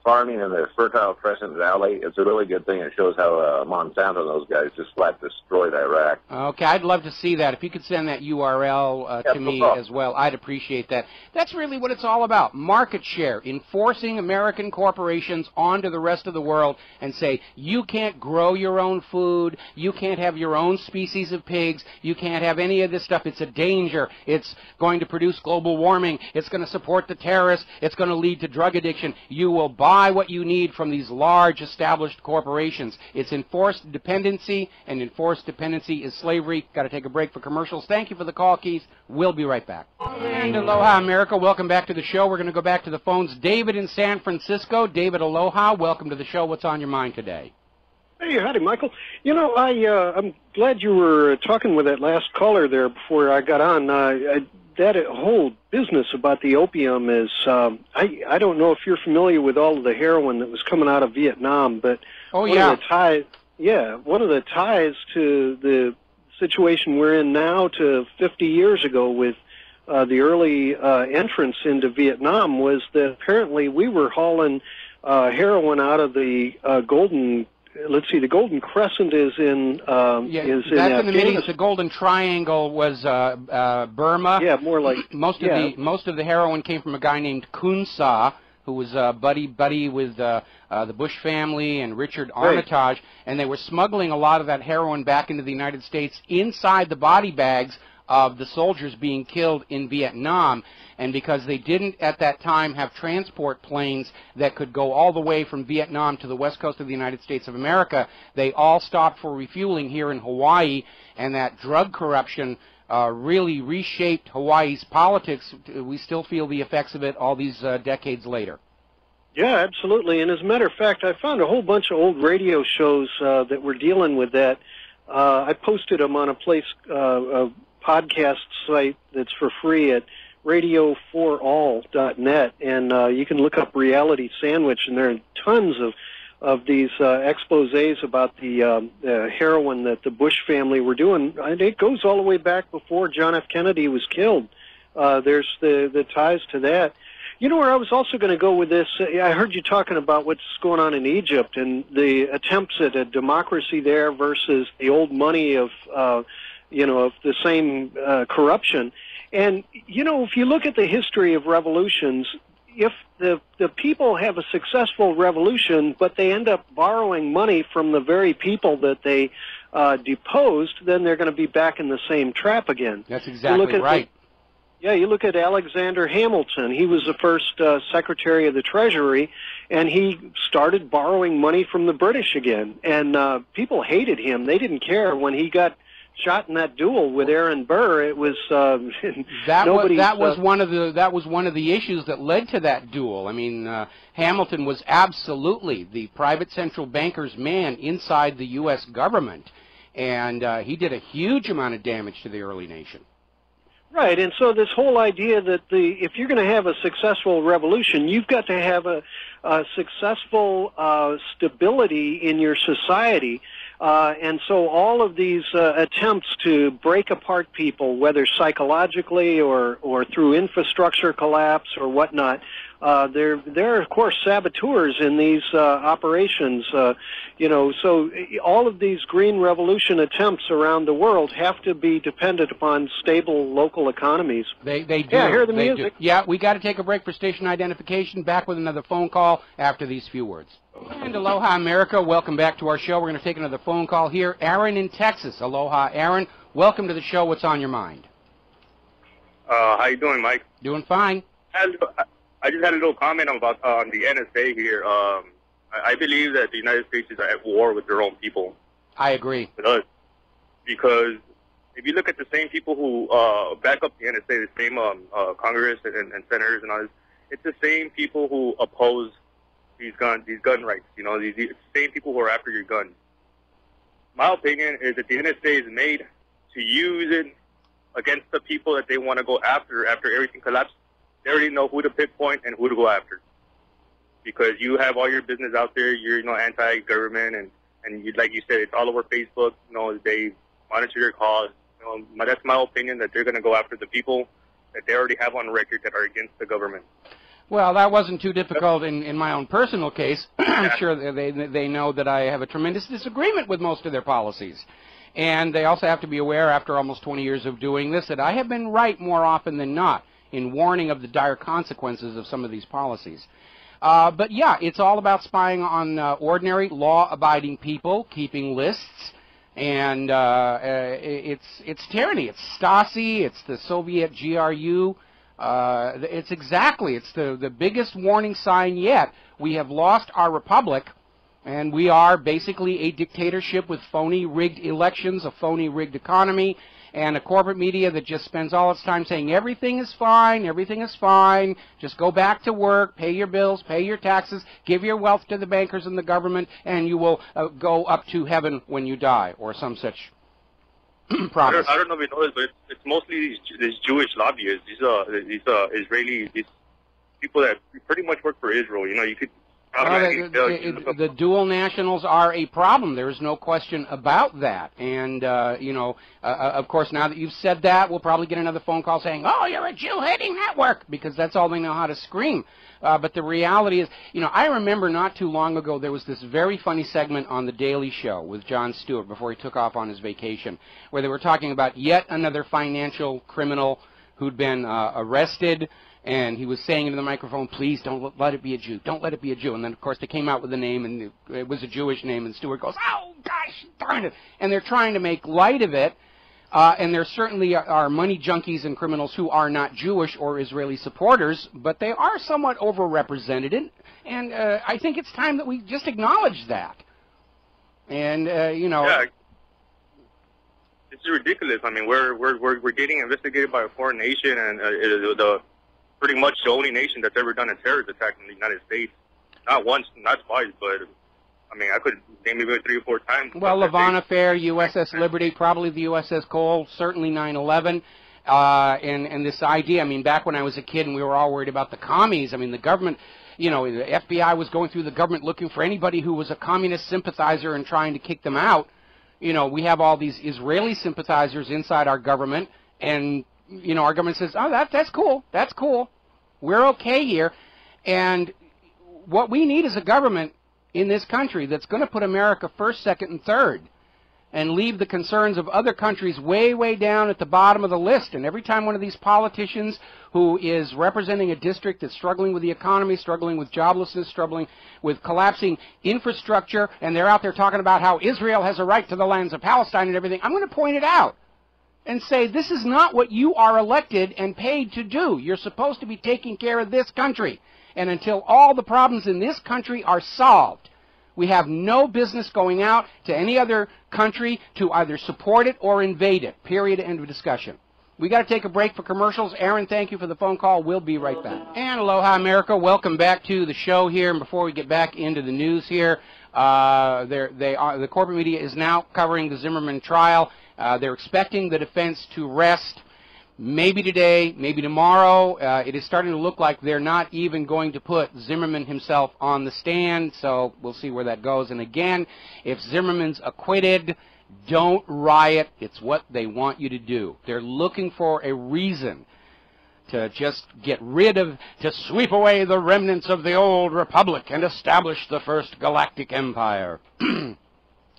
D: Farming in the Fertile Crescent Valley. It's a really good thing. It shows how Monsanto and those guys just flat destroyed Iraq.
C: Okay, I'd love to see that. If you could send that URL to me as well, I'd appreciate that. That's really what it's all about, market share, enforcing American corporations onto the rest of the world and say, you can't grow your own food, you can't have your own species of pigs, you can't have any of this stuff. It's a danger. It's going to produce global warming. It's going to support the terrorists. It's going to lead to drug addiction. You will buy what you need from these large established corporations. It's enforced dependency, and enforced dependency is slavery. Got to take a break for commercials. Thank you for the call, Keith. We'll be right back. And aloha, America. Welcome back to the show. We're going to go back to the phones. David in San Francisco. David, aloha. Welcome to the show. What's on your mind today?
E: Hey, howdy, Michael. You know, I'm glad you were talking with that last caller there before I got on. That whole business about the opium is, I don't know if you're familiar with all of the heroin that was coming out of Vietnam, but one of the ties to the situation we're in now to 50 years ago with the early entrance into Vietnam was that apparently we were hauling heroin out of the Golden. Let's see, the Golden Crescent is in
C: that's in the Middle East. The Golden Triangle was Burma.
E: Yeah, more like
C: most of the heroin came from a guy named Kun Sa, who was buddy with the Bush family and Richard Armitage, and they were smuggling a lot of that heroin back into the United States inside the body bags of the soldiers being killed in Vietnam. And because they didn't at that time have transport planes that could go all the way from Vietnam to the west coast of the United States of America, they all stopped for refueling here in Hawaii, and that drug corruption really reshaped Hawaii's politics. We still feel the effects of it all these decades later.
E: Yeah, absolutely. And as a matter of fact, I found a whole bunch of old radio shows that were dealing with that. I posted them on a a podcast site that's for free at radio4all.net, and you can look up Reality Sandwich, and there are tons of these exposés about the heroin that the Bush family were doing. And it goes all the way back before John F. Kennedy was killed. There's the ties to that. You know where I was also going to go with this? I heard you talking about what's going on in Egypt and the attempts at a democracy there versus the old money of of the same corruption. And, if you look at the history of revolutions, if the people have a successful revolution, but they end up borrowing money from the very people that they deposed, then they're going to be back in the same trap again.
C: That's exactly right.
E: You look at Alexander Hamilton. He was the first Secretary of the Treasury, and he started borrowing money from the British again. And people hated him. They didn't care when he got shot in that duel with Aaron Burr. It was that was one of the issues that led to that duel. I mean, Hamilton was absolutely the private central banker's man inside the U.S. government, and he did a huge amount of damage to the early nation. Right, and so this whole idea that if you're going to have a successful revolution, you've got to have a successful stability in your society. And so all of these attempts to break apart people, whether psychologically or through infrastructure collapse or whatnot, they're of course saboteurs in these operations. So all of these green revolution attempts around the world have to be dependent upon stable local economies.
C: They do.
E: Yeah, hear the music.
C: Yeah, we got to take a break for station identification. Back with another phone call after these few words. And aloha, America. Welcome back to our show. We're going to take another phone call here. Aaron in Texas. Aloha, Aaron. Welcome to the show. What's on your mind?
F: How you doing, Mike?
C: Doing fine.
F: I just had a little comment about on the NSA here. I believe that the United States is at war with their own people.
C: I agree.
F: With us. Because if you look at the same people who back up the NSA, the same Congress and senators and all this, it's the same people who oppose these gun rights, these same people who are after your guns. My opinion is that the NSA is made to use it against the people that they want to go after everything collapses. They already know who to pinpoint and who to go after. Because you have all your business out there, you're anti-government, and you, like you said, it's all over Facebook. They monitor your calls. That's my opinion, that they're going to go after the people that they already have on record that are against the government.
C: Well, that wasn't too difficult in my own personal case. I'm sure they know that I have a tremendous disagreement with most of their policies. And they also have to be aware, after almost 20 years of doing this, that I have been right more often than not in warning of the dire consequences of some of these policies. But yeah, it's all about spying on ordinary law-abiding people, keeping lists, and it's tyranny. It's Stasi, it's the Soviet GRU. It's the biggest warning sign yet. We have lost our republic, and we are basically a dictatorship with phony rigged elections, a phony rigged economy, and a corporate media that just spends all its time saying everything is fine, just go back to work, pay your bills, pay your taxes, give your wealth to the bankers and the government, and you will go up to heaven when you die, or some such promise.
F: I don't know if you know this, but it's mostly these Jewish lobbyists, these Israeli, these people that pretty much work for Israel. You could
C: The dual nationals are a problem. There is no question about that. And, of course, now that you've said that, we'll probably get another phone call saying, oh, you're a Jew-hating network, because that's all they know how to scream. But the reality is, I remember not too long ago there was this very funny segment on The Daily Show with Jon Stewart before he took off on his vacation, where they were talking about yet another financial criminal who'd been arrested. And he was saying into the microphone, please don't let it be a Jew. Don't let it be a Jew. And then, of course, they came out with the name, and it was a Jewish name. And Stewart goes, oh, gosh, darn it. And they're trying to make light of it. And there certainly are money junkies and criminals who are not Jewish or Israeli supporters, but they are somewhat overrepresented. And I think it's time that we just acknowledge that. And,
F: Yeah, it's ridiculous. I mean, we're getting investigated by a foreign nation, and pretty much the only nation that's ever done a terrorist attack in the United States. Not once, not twice, but, I mean, I could name maybe 3 or 4 times.
C: Well, Levant Affair, USS Liberty, probably the USS Cole, certainly 9/11, and this idea, I mean, back when I was a kid and we were all worried about the commies, I mean, the government, the FBI was going through the government looking for anybody who was a communist sympathizer and trying to kick them out. We have all these Israeli sympathizers inside our government, and our government says, oh, that's cool. That's cool. We're okay here. And what we need is a government in this country that's going to put America first, second, and third, and leave the concerns of other countries way, way down at the bottom of the list. And every time one of these politicians who is representing a district that's struggling with the economy, struggling with joblessness, struggling with collapsing infrastructure, and they're out there talking about how Israel has a right to the lands of Palestine and everything, I'm going to point it out and say, this is not what you are elected and paid to do. You're supposed to be taking care of this country. And until all the problems in this country are solved, we have no business going out to any other country to either support it or invade it. Period. End of discussion. We got to take a break for commercials. Aaron, thank you for the phone call. We'll be right back. And aloha, America. Welcome back to the show here. And before we get back into the news here, the corporate media is now covering the Zimmerman trial. They're expecting the defense to rest maybe today, maybe tomorrow. It is starting to look like they're not even going to put Zimmerman himself on the stand, so we'll see where that goes. And again, if Zimmerman's acquitted, don't riot. It's what they want you to do. They're looking for a reason to just get rid of, to sweep away the remnants of the old republic and establish the first galactic empire,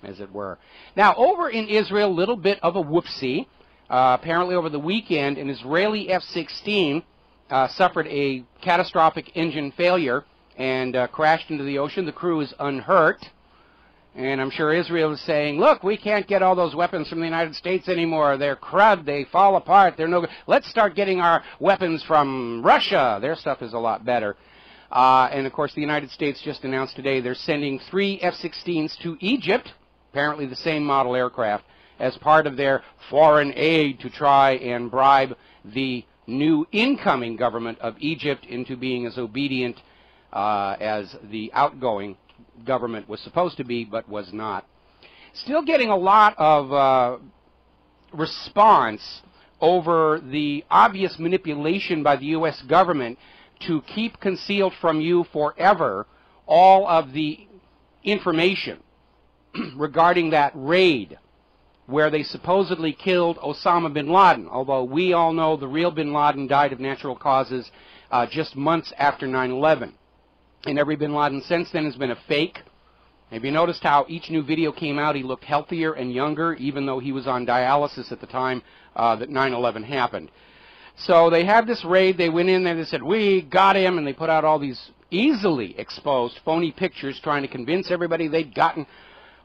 C: as it were. Now, over in Israel, a little bit of a whoopsie. Apparently over the weekend, an Israeli F-16 suffered a catastrophic engine failure and crashed into the ocean. The crew is unhurt. And I'm sure Israel is saying, look, we can't get all those weapons from the United States anymore. They're crud. They fall apart. They're no good. Let's start getting our weapons from Russia. Their stuff is a lot better. And, of course, the United States just announced today they're sending 3 F-16s to Egypt, apparently the same model aircraft, as part of their foreign aid to try and bribe the new incoming government of Egypt into being as obedient as the outgoing government was supposed to be, but was not. Still getting a lot of response over the obvious manipulation by the U.S. government to keep concealed from you forever all of the information regarding that raid where they supposedly killed Osama bin Laden, although we all know the real bin Laden died of natural causes just months after 9/11. And every bin Laden since then has been a fake. Have you noticed how each new video came out, he looked healthier and younger, even though he was on dialysis at the time that 9/11 happened? So they had this raid, they went in there, they said, we got him, and they put out all these easily exposed phony pictures trying to convince everybody they'd gotten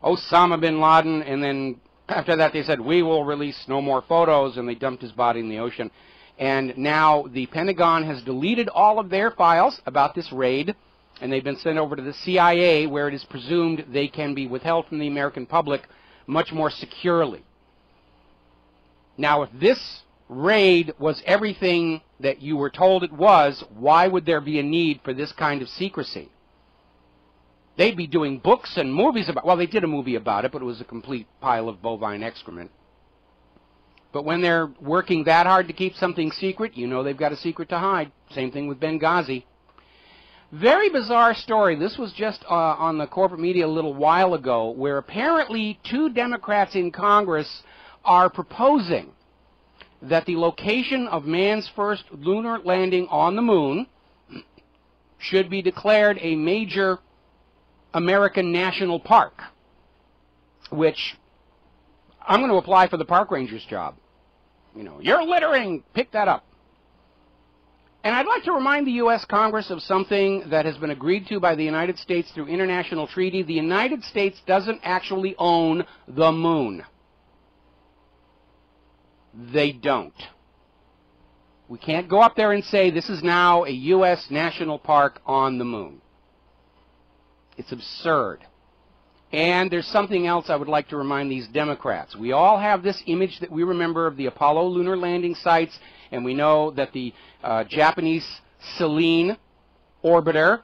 C: Osama bin Laden, and then after that, they said, we will release no more photos, and they dumped his body in the ocean. And now the Pentagon has deleted all of their files about this raid, and they've been sent over to the CIA, where it is presumed they can be withheld from the American public much more securely. Now, if this raid was everything that you were told it was, why would there be a need for this kind of secrecy? They'd be doing books and movies about, well, they did a movie about it, but it was a complete pile of bovine excrement. But when they're working that hard to keep something secret, you know they've got a secret to hide. Same thing with Benghazi. Very bizarre story. This was just on the corporate media a little while ago, where apparently 2 Democrats in Congress are proposing that the location of man's first lunar landing on the moon should be declared a major American national park, which I'm going to apply for the park ranger's job. You know, you're littering, pick that up. And I'd like to remind the U.S. Congress of something that has been agreed to by the United States through international treaty. The United States doesn't actually own the moon. They don't. We can't go up there and say this is now a U.S. national park on the moon. It's absurd. And there's something else I would like to remind these Democrats. We all have this image that we remember of the Apollo lunar landing sites, and we know that the Japanese Selene orbiter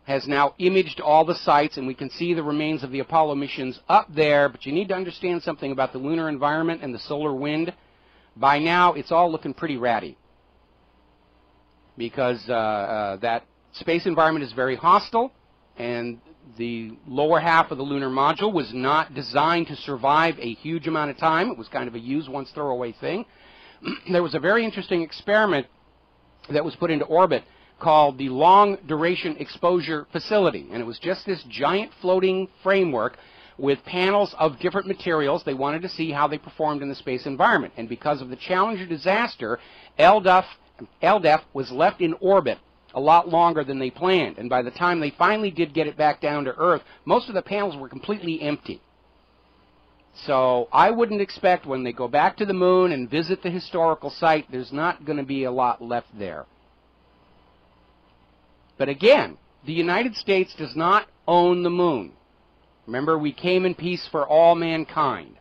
C: has now imaged all the sites, and we can see the remains of the Apollo missions up there. But you need to understand something about the lunar environment and the solar wind. By now, it's all looking pretty ratty, because that space environment is very hostile, and the lower half of the lunar module was not designed to survive a huge amount of time. It was kind of a use-once-throw-away thing. There was a very interesting experiment that was put into orbit called the Long Duration Exposure Facility, and it was just this giant floating framework with panels of different materials. They wanted to see how they performed in the space environment, and because of the Challenger disaster, LDEF was left in orbit a lot longer than they planned, and by the time they finally did get it back down to Earth, most of the panels were completely empty. So I wouldn't expect when they go back to the moon and visit the historical site, there's not going to be a lot left there. But again, the United States does not own the moon. Remember, we came in peace for all mankind.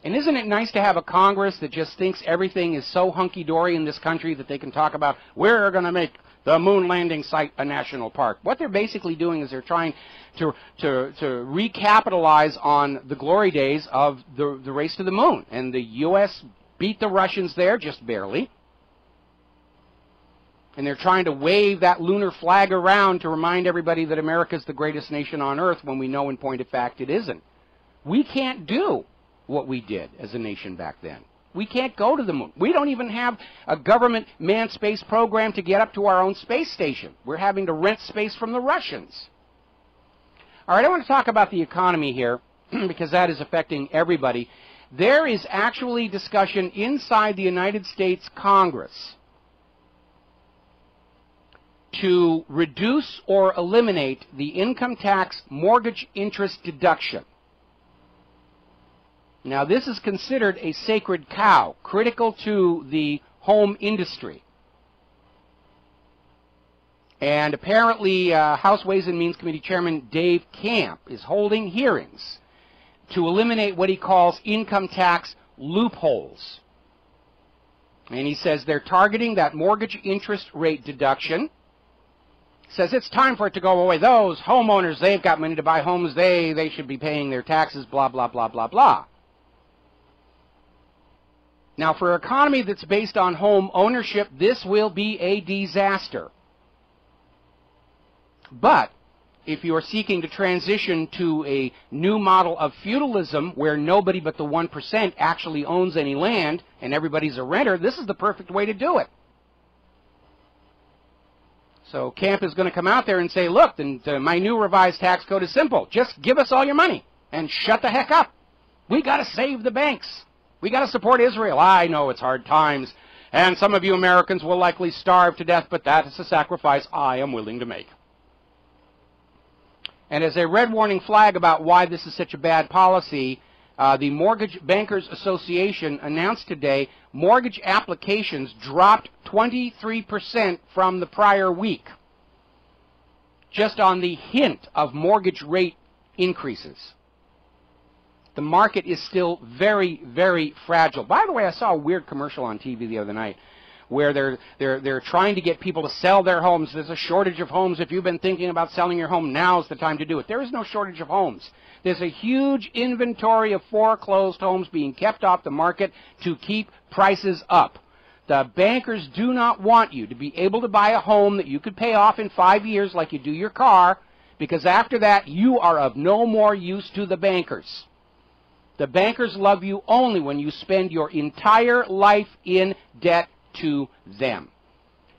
C: And isn't it nice to have a Congress that just thinks everything is so hunky-dory in this country that they can talk about, we're going to make the moon landing site a national park? What they're basically doing is they're trying to recapitalize on the glory days of the race to the moon. And the U.S. beat the Russians there, just barely. And they're trying to wave that lunar flag around to remind everybody that America's the greatest nation on Earth, when we know in point of fact it isn't. We can't do what we did as a nation back then. We can't go to the moon. We don't even have a government manned space program to get up to our own space station. We're having to rent space from the Russians. All right, I want to talk about the economy here because that is affecting everybody. There is actually discussion inside the United States Congress to reduce or eliminate the income tax mortgage interest deduction. Now, this is considered a sacred cow, critical to the home industry. And apparently, House Ways and Means Committee Chairman Dave Camp is holding hearings to eliminate what he calls income tax loopholes. And he says they're targeting that mortgage interest rate deduction. Says it's time for it to go away. Those homeowners, they've got money to buy homes. They should be paying their taxes, blah, blah, blah, blah, blah. Now, for an economy that's based on home ownership, this will be a disaster. But if you are seeking to transition to a new model of feudalism where nobody but the 1% actually owns any land and everybody's a renter, this is the perfect way to do it. So Camp is going to come out there and say, look, my new revised tax code is simple. Just give us all your money and shut the heck up. We got to save the banks. We got to support Israel. I know it's hard times, and some of you Americans will likely starve to death, but that is a sacrifice I am willing to make. And as a red warning flag about why this is such a bad policy, the Mortgage Bankers Association announced today mortgage applications dropped 23% from the prior week, just on the hint of mortgage rate increases. The market is still very, very fragile. By the way, I saw a weird commercial on TV the other night where they're trying to get people to sell their homes. There's a shortage of homes. If you've been thinking about selling your home, now's the time to do it. There is no shortage of homes. There's a huge inventory of foreclosed homes being kept off the market to keep prices up. The bankers do not want you to be able to buy a home that you could pay off in 5 years like you do your car, because after that you are of no more use to the bankers. The bankers love you only when you spend your entire life in debt to them.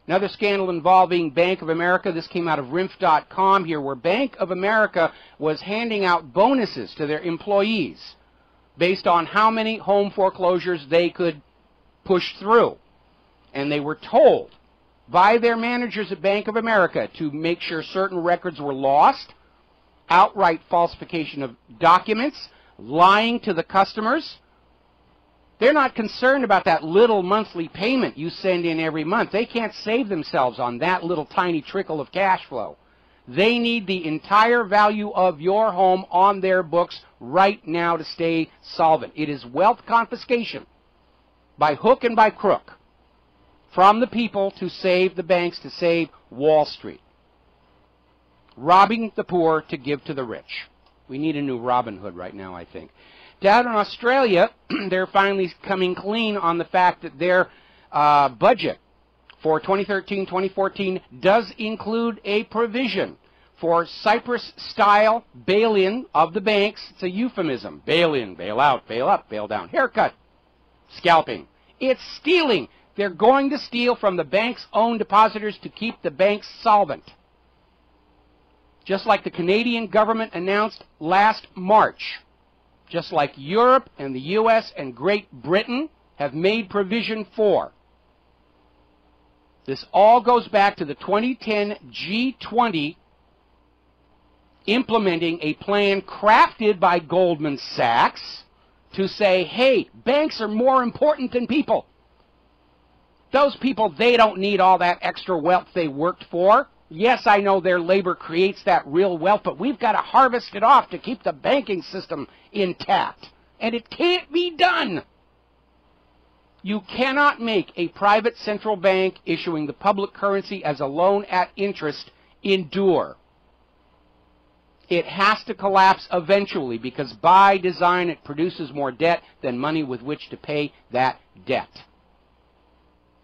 C: Another scandal involving Bank of America. This came out of RINF.com here, where Bank of America was handing out bonuses to their employees based on how many home foreclosures they could push through. And they were told by their managers at Bank of America to make sure certain records were lost, outright falsification of documents, lying to the customers. They're not concerned about that little monthly payment you send in every month. They can't save themselves on that little tiny trickle of cash flow. They need the entire value of your home on their books right now to stay solvent. It is wealth confiscation by hook and by crook from the people to save the banks, to save Wall Street. Robbing the poor to give to the rich. We need a new Robin Hood right now, I think. Down in Australia, they're finally coming clean on the fact that their budget for 2013-2014 does include a provision for Cyprus-style bail-in of the banks. It's a euphemism. Bail-in, bail-out, bail-up, bail-down. Haircut. Scalping. It's stealing. They're going to steal from the bank's own depositors to keep the banks solvent. Just like the Canadian government announced last March. Just like Europe and the U.S. and Great Britain have made provision for. This all goes back to the 2010 G20 implementing a plan crafted by Goldman Sachs to say, hey, banks are more important than people. Those people, they don't need all that extra wealth they worked for. Yes, I know their labor creates that real wealth, but we've got to harvest it off to keep the banking system intact. And it can't be done. You cannot make a private central bank issuing the public currency as a loan at interest endure. It has to collapse eventually, because by design it produces more debt than money with which to pay that debt.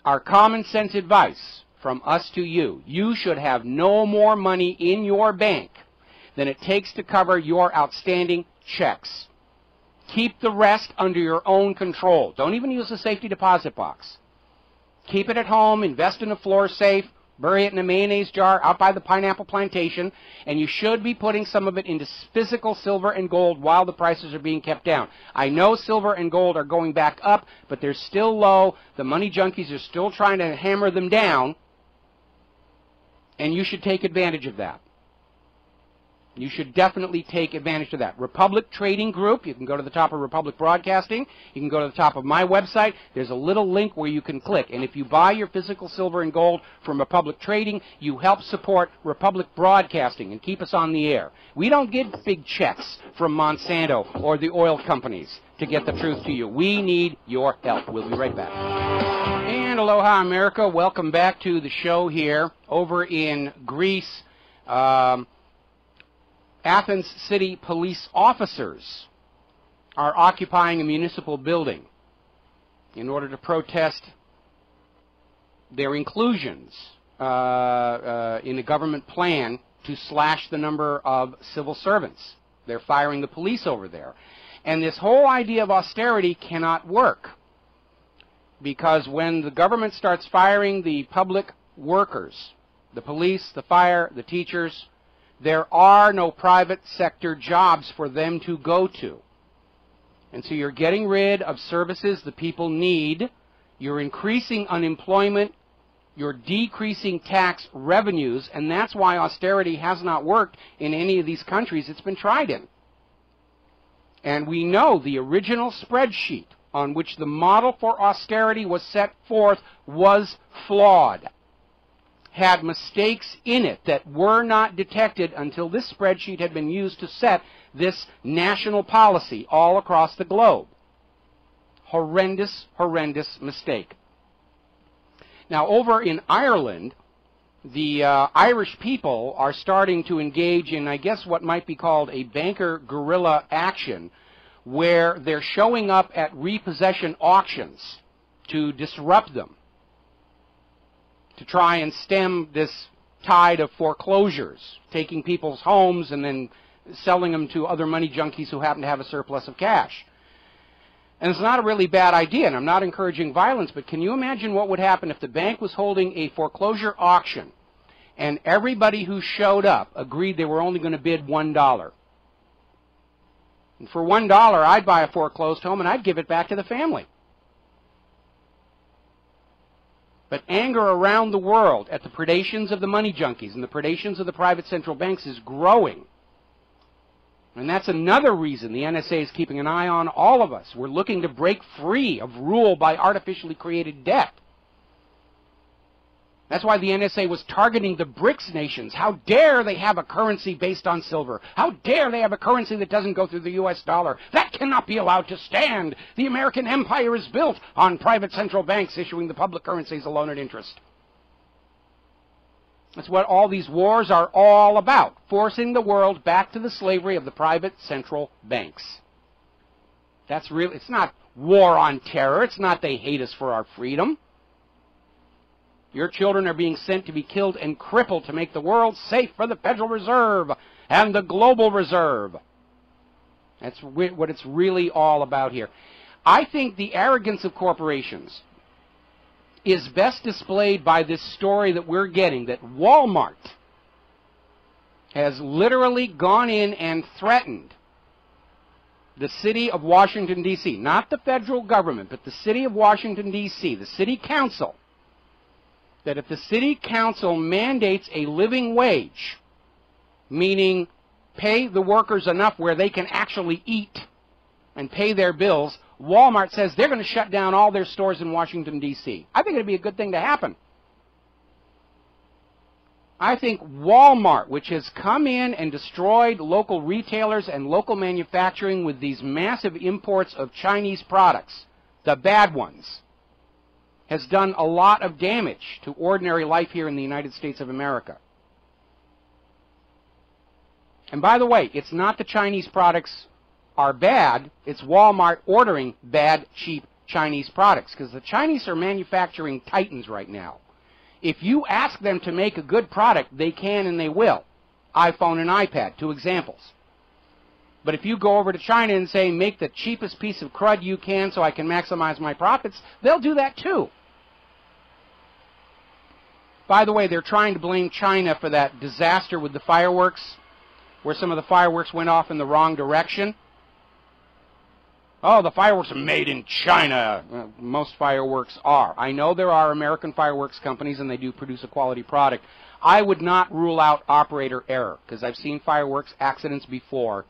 C: Our common sense advice from us to you: you should have no more money in your bank than it takes to cover your outstanding checks. Keep the rest under your own control. Don't even use a safety deposit box. Keep it at home, invest in a floor safe, bury it in a mayonnaise jar out by the pineapple plantation, and you should be putting some of it into physical silver and gold while the prices are being kept down. I know silver and gold are going back up, but they're still low. The money junkies are still trying to hammer them down. And you should take advantage of that. You should definitely take advantage of that. Republic Trading Group, you can go to the top of Republic Broadcasting. You can go to the top of my website. There's a little link where you can click. And if you buy your physical silver and gold from Republic Trading, you help support Republic Broadcasting and keep us on the air. We don't get big checks from Monsanto or the oil companies to get the truth to you. We need your help. We'll be right back. And aloha, America. Welcome back to the show here. Over in Greece, Athens City police officers are occupying a municipal building in order to protest their inclusions in a government plan to slash the number of civil servants. They're firing the police over there. And this whole idea of austerity cannot work, because when the government starts firing the public workers, the police, the fire, the teachers, there are no private sector jobs for them to go to. And so you're getting rid of services the people need, you're increasing unemployment, you're decreasing tax revenues, and that's why austerity has not worked in any of these countries it's been tried in. And we know the original spreadsheet on which the model for austerity was set forth was flawed, had mistakes in it that were not detected until this spreadsheet had been used to set this national policy all across the globe. Horrendous, horrendous mistake. Now, over in Ireland, the Irish people are starting to engage in, I guess, what might be called a banker guerrilla action, where they're showing up at repossession auctions to disrupt them. to try and stem this tide of foreclosures, taking people's homes and then selling them to other money junkies who happen to have a surplus of cash. And it's not a really bad idea, and I'm not encouraging violence, but can you imagine what would happen if the bank was holding a foreclosure auction and everybody who showed up agreed they were only going to bid $1? And for $1, I'd buy a foreclosed home and I'd give it back to the family. But anger around the world at the predations of the money junkies and the predations of the private central banks is growing. And that's another reason the NSA is keeping an eye on all of us. We're looking to break free of rule by artificially created debt. That's why the NSA was targeting the BRICS nations. How dare they have a currency based on silver? How dare they have a currency that doesn't go through the U.S. dollar? That cannot be allowed to stand. The American empire is built on private central banks issuing the public currencies alone at interest. That's what all these wars are all about, forcing the world back to the slavery of the private central banks. That's real. It's not war on terror. It's not they hate us for our freedom. Your children are being sent to be killed and crippled to make the world safe for the Federal Reserve and the global reserve. That's what it's really all about here. I think the arrogance of corporations is best displayed by this story that we're getting, that Walmart has literally gone in and threatened the city of Washington, D.C., not the federal government, but the city of Washington, D.C., the city council, that if the city council mandates a living wage, meaning pay the workers enough where they can actually eat and pay their bills, Walmart says they're going to shut down all their stores in Washington, D.C. I think it would be a good thing to happen. I think Walmart, which has come in and destroyed local retailers and local manufacturing with these massive imports of Chinese products, the bad ones, has done a lot of damage to ordinary life here in the United States of America. And by the way, it's not the Chinese products are bad, it's Walmart ordering bad, cheap Chinese products, because the Chinese are manufacturing titans right now. If you ask them to make a good product, they can and they will. iPhone and iPad, 2 examples. But if you go over to China and say, make the cheapest piece of crud you can so I can maximize my profits, they'll do that too. By the way, they're trying to blame China for that disaster with the fireworks, where some of the fireworks went off in the wrong direction. Oh, the fireworks are made in China. Well, most fireworks are. I know there are American fireworks companies and they do produce a quality product. I would not rule out operator error, because I've seen fireworks accidents before.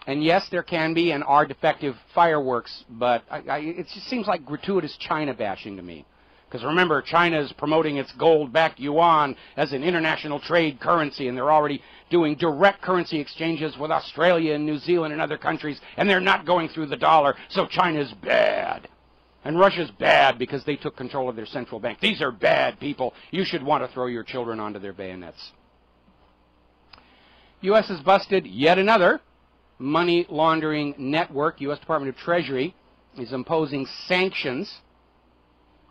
C: And yes, there can be and are defective fireworks, but it just seems like gratuitous China bashing to me. Because remember, China is promoting its gold-backed yuan as an international trade currency, and they're already doing direct currency exchanges with Australia and New Zealand and other countries, and they're not going through the dollar, so China's bad. And Russia's bad because they took control of their central bank. These are bad people. You should want to throw your children onto their bayonets. U.S. has busted yet another money laundering network. U.S. Department of Treasury is imposing sanctions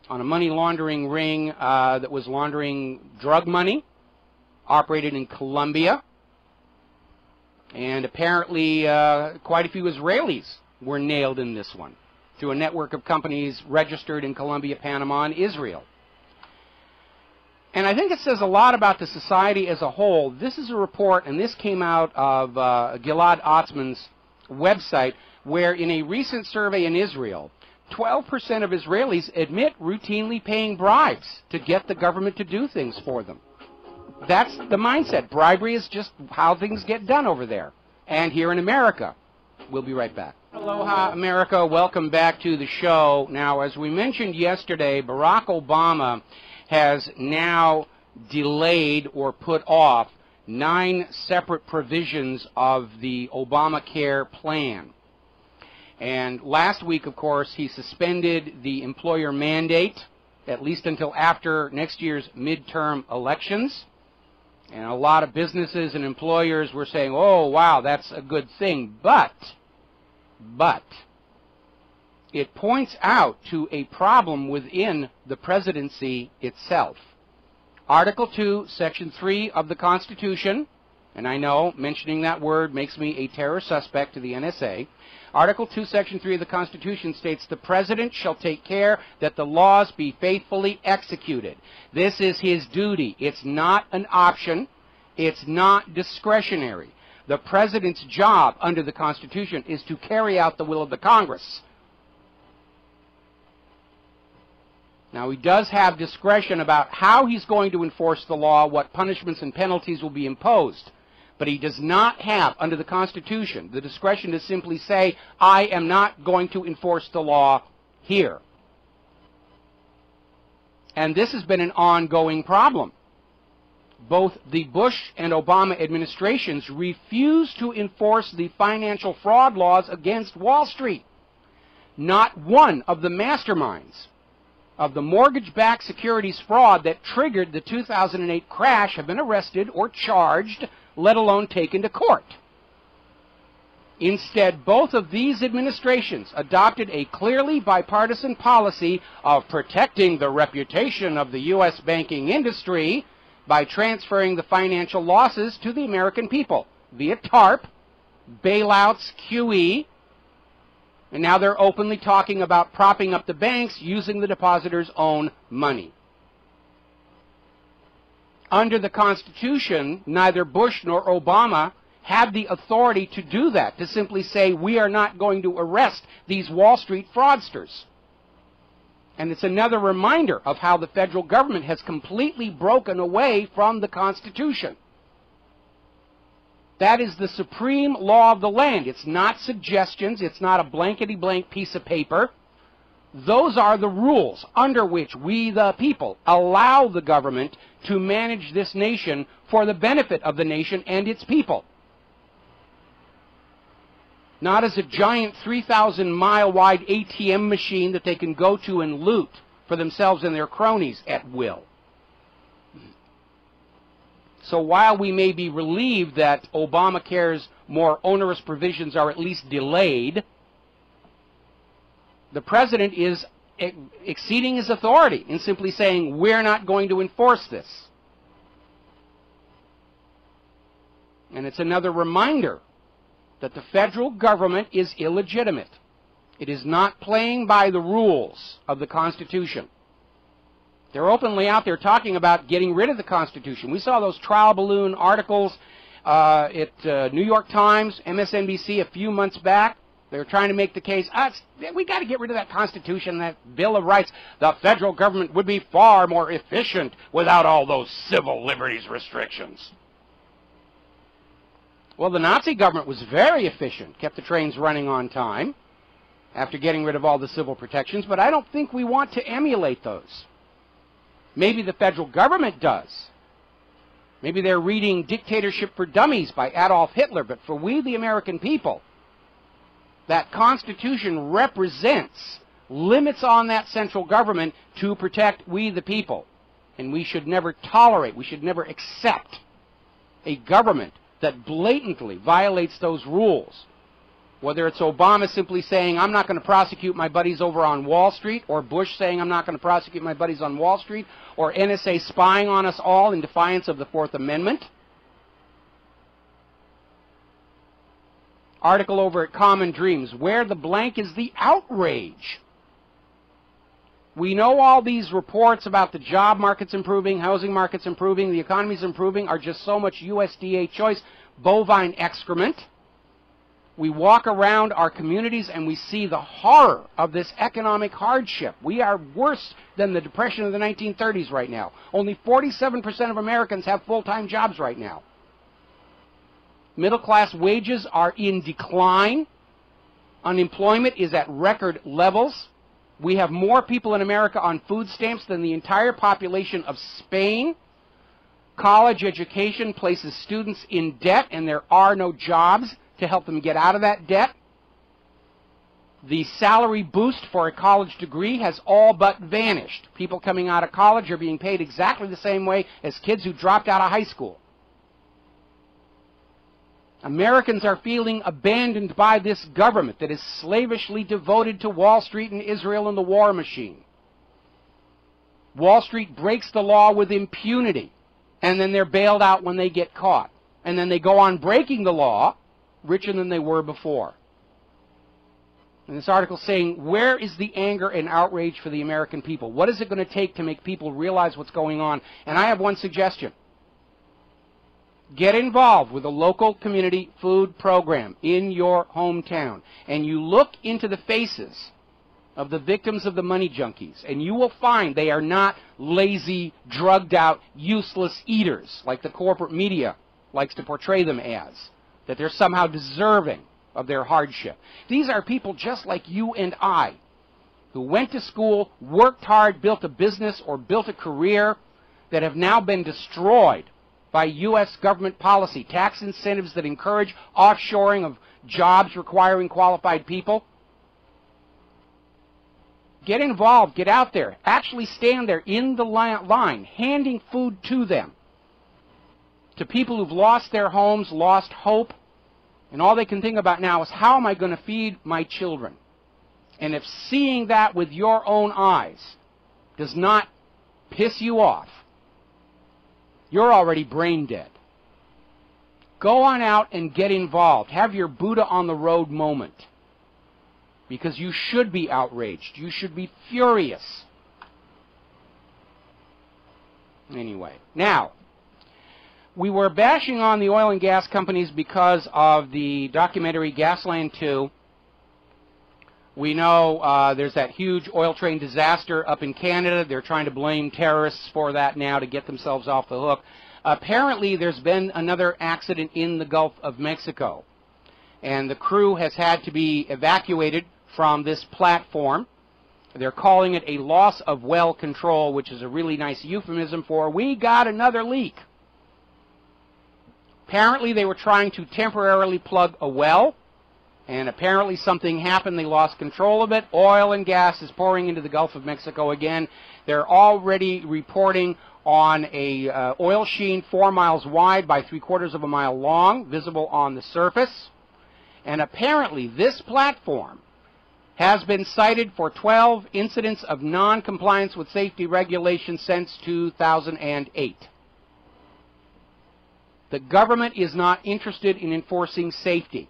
C: on a money laundering ring that was laundering drug money, operated in Colombia. And apparently quite a few Israelis were nailed in this one through a network of companies registered in Colombia, Panama, and Israel. And I think it says a lot about the society as a whole. This is a report, and this came out of Gilad Atzmon's website, where in a recent survey in Israel, 12% of Israelis admit routinely paying bribes to get the government to do things for them. That's the mindset. Bribery is just how things get done over there. And here in America. We'll be right back. Aloha, America. Welcome back to the show. Now, as we mentioned yesterday, Barack Obama has now delayed or put off 9 separate provisions of the Obamacare plan. And last week, of course, he suspended the employer mandate, at least until after next year's midterm elections. And a lot of businesses and employers were saying, oh, wow, that's a good thing. But, It points out to a problem within the presidency itself. Article 2, Section 3 of the Constitution, and I know mentioning that word makes me a terror suspect to the NSA. Article 2, Section 3 of the Constitution states, the President shall take care that the laws be faithfully executed. This is his duty. It's not an option. It's not discretionary. The President's job under the Constitution is to carry out the will of the Congress. Now, he does have discretion about how he's going to enforce the law, what punishments and penalties will be imposed. But he does not have, under the Constitution, the discretion to simply say, I am not going to enforce the law here. And this has been an ongoing problem. Both the Bush and Obama administrations refused to enforce the financial fraud laws against Wall Street. Not one of the masterminds of the mortgage-backed securities fraud that triggered the 2008 crash have been arrested or charged, let alone taken to court. Instead, both of these administrations adopted a clearly bipartisan policy of protecting the reputation of the U.S. banking industry by transferring the financial losses to the American people via TARP, bailouts, QE, and now they're openly talking about propping up the banks using the depositors' own money. Under the Constitution, neither Bush nor Obama had the authority to do that, to simply say, we are not going to arrest these Wall Street fraudsters. And it's another reminder of how the federal government has completely broken away from the Constitution. That is the supreme law of the land. It's not suggestions. It's not a blankety-blank piece of paper. Those are the rules under which we, the people, allow the government to manage this nation for the benefit of the nation and its people. Not as a giant 3,000-mile-wide ATM machine that they can go to and loot for themselves and their cronies at will. So while we may be relieved that Obamacare's more onerous provisions are at least delayed, the President is exceeding his authority in simply saying, we're not going to enforce this. And it's another reminder that the federal government is illegitimate. It is not playing by the rules of the Constitution. They're openly out there talking about getting rid of the Constitution. We saw those trial balloon articles at New York Times, MSNBC a few months back. They were trying to make the case, we got to get rid of that Constitution, that Bill of Rights. The federal government would be far more efficient without all those civil liberties restrictions. Well, the Nazi government was very efficient, kept the trains running on time after getting rid of all the civil protections, but I don't think we want to emulate those. Maybe the federal government does. Maybe they're reading Dictatorship for Dummies by Adolf Hitler, but for we, the American people, that Constitution represents limits on that central government to protect we, the people. And we should never tolerate, we should never accept a government that blatantly violates those rules. Whether it's Obama simply saying, I'm not going to prosecute my buddies over on Wall Street, or Bush saying, I'm not going to prosecute my buddies on Wall Street, or NSA spying on us all in defiance of the Fourth Amendment. Article over at Common Dreams, where the blank is the outrage. We know all these reports about the job market's improving, housing market's improving, the economy's improving, are just so much USDA choice bovine excrement. We walk around our communities and we see the horror of this economic hardship. We are worse than the Depression of the 1930s right now. Only 47% of Americans have full-time jobs right now. Middle-class wages are in decline. Unemployment is at record levels. We have more people in America on food stamps than the entire population of Spain. College education places students in debt, and there are no jobs to help them get out of that debt. The salary boost for a college degree has all but vanished. People coming out of college are being paid exactly the same way as kids who dropped out of high school. Americans are feeling abandoned by this government that is slavishly devoted to Wall Street and Israel and the war machine. Wall Street breaks the law with impunity, and then they're bailed out when they get caught. And then they go on breaking the law, richer than they were before. And this article is saying, where is the anger and outrage for the American people? What is it going to take to make people realize what's going on? And I have one suggestion. Get involved with a local community food program in your hometown. And you look into the faces of the victims of the money junkies, and you will find they are not lazy, drugged-out, useless eaters like the corporate media likes to portray them as, that they're somehow deserving of their hardship. These are people just like you and I, who went to school, worked hard, built a business or built a career that have now been destroyed by U.S. government policy, tax incentives that encourage offshoring of jobs requiring qualified people. Get involved, get out there, actually stand there in the line, handing food to them, to people who've lost their homes, lost hope, and all they can think about now is, how am I going to feed my children? And if seeing that with your own eyes does not piss you off, you're already brain dead. Go on out and get involved. Have your Buddha on the road moment. Because you should be outraged. You should be furious. Anyway, now, we were bashing on the oil and gas companies because of the documentary Gasland 2. We know there's that huge oil train disaster up in Canada. They're trying to blame terrorists for that now to get themselves off the hook. Apparently, there's been another accident in the Gulf of Mexico, and the crew has had to be evacuated from this platform. They're calling it a loss of well control, which is a really nice euphemism for, we got another leak. Apparently, they were trying to temporarily plug a well, and apparently something happened. They lost control of it. Oil and gas is pouring into the Gulf of Mexico again. They're already reporting on a oil sheen 4 miles wide by 3/4 of a mile long, visible on the surface. And apparently this platform has been cited for 12 incidents of non-compliance with safety regulations since 2008. The government is not interested in enforcing safety.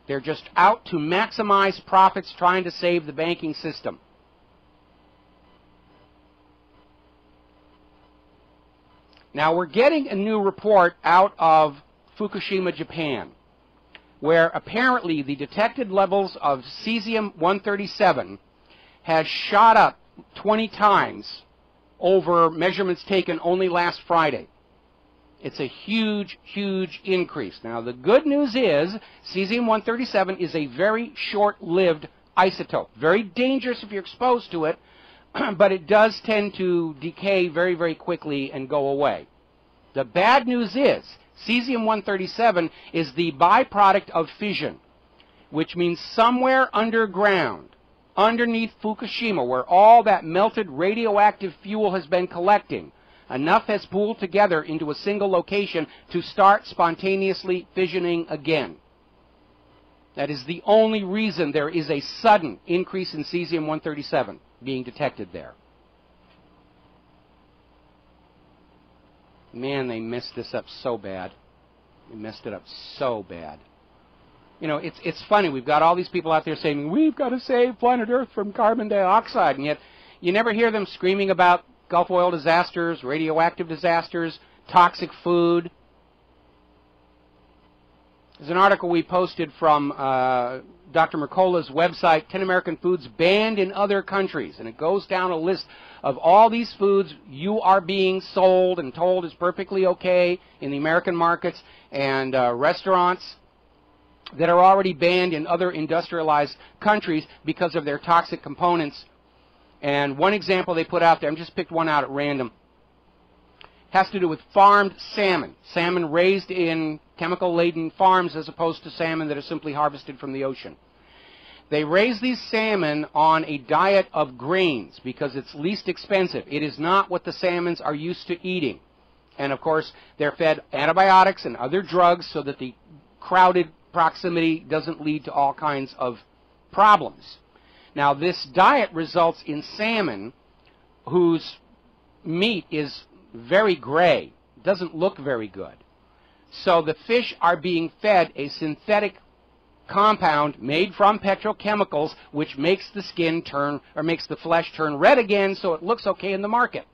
C: They're just out to maximize profits, trying to save the banking system. Now, we're getting a new report out of Fukushima, Japan, where apparently the detected levels of cesium-137 has shot up 20 times over measurements taken only last Friday. It's a huge, huge increase. Now, the good news is cesium-137 is a very short-lived isotope. Very dangerous if you're exposed to it, but it does tend to decay very, very quickly and go away. The bad news is cesium-137 is the byproduct of fission, which means somewhere underground, underneath Fukushima, where all that melted radioactive fuel has been collecting, enough has pooled together into a single location to start spontaneously fissioning again. That is the only reason there is a sudden increase in cesium-137 being detected there. Man, they messed this up so bad. They messed it up so bad. You know, it's funny. We've got all these people out there saying, we've got to save planet Earth from carbon dioxide, and yet you never hear them screaming about Gulf oil disasters, radioactive disasters, toxic food. There's an article we posted from Dr. Mercola's website, 10 American Foods Banned in Other Countries, and it goes down a list of all these foods you are being sold and told is perfectly okay in the American markets, and restaurants that are already banned in other industrialized countries because of their toxic components. And one example they put out there, I just picked one out at random, has to do with farmed salmon. Salmon raised in chemical-laden farms as opposed to salmon that are simply harvested from the ocean. They raise these salmon on a diet of grains because it's least expensive. It is not what the salmons are used to eating. And of course, they're fed antibiotics and other drugs so that the crowded proximity doesn't lead to all kinds of problems. Now, this diet results in salmon whose meat is very gray, doesn't look very good. So the fish are being fed a synthetic compound made from petrochemicals, which makes the skin turn, or makes the flesh turn red again, so it looks okay in the market.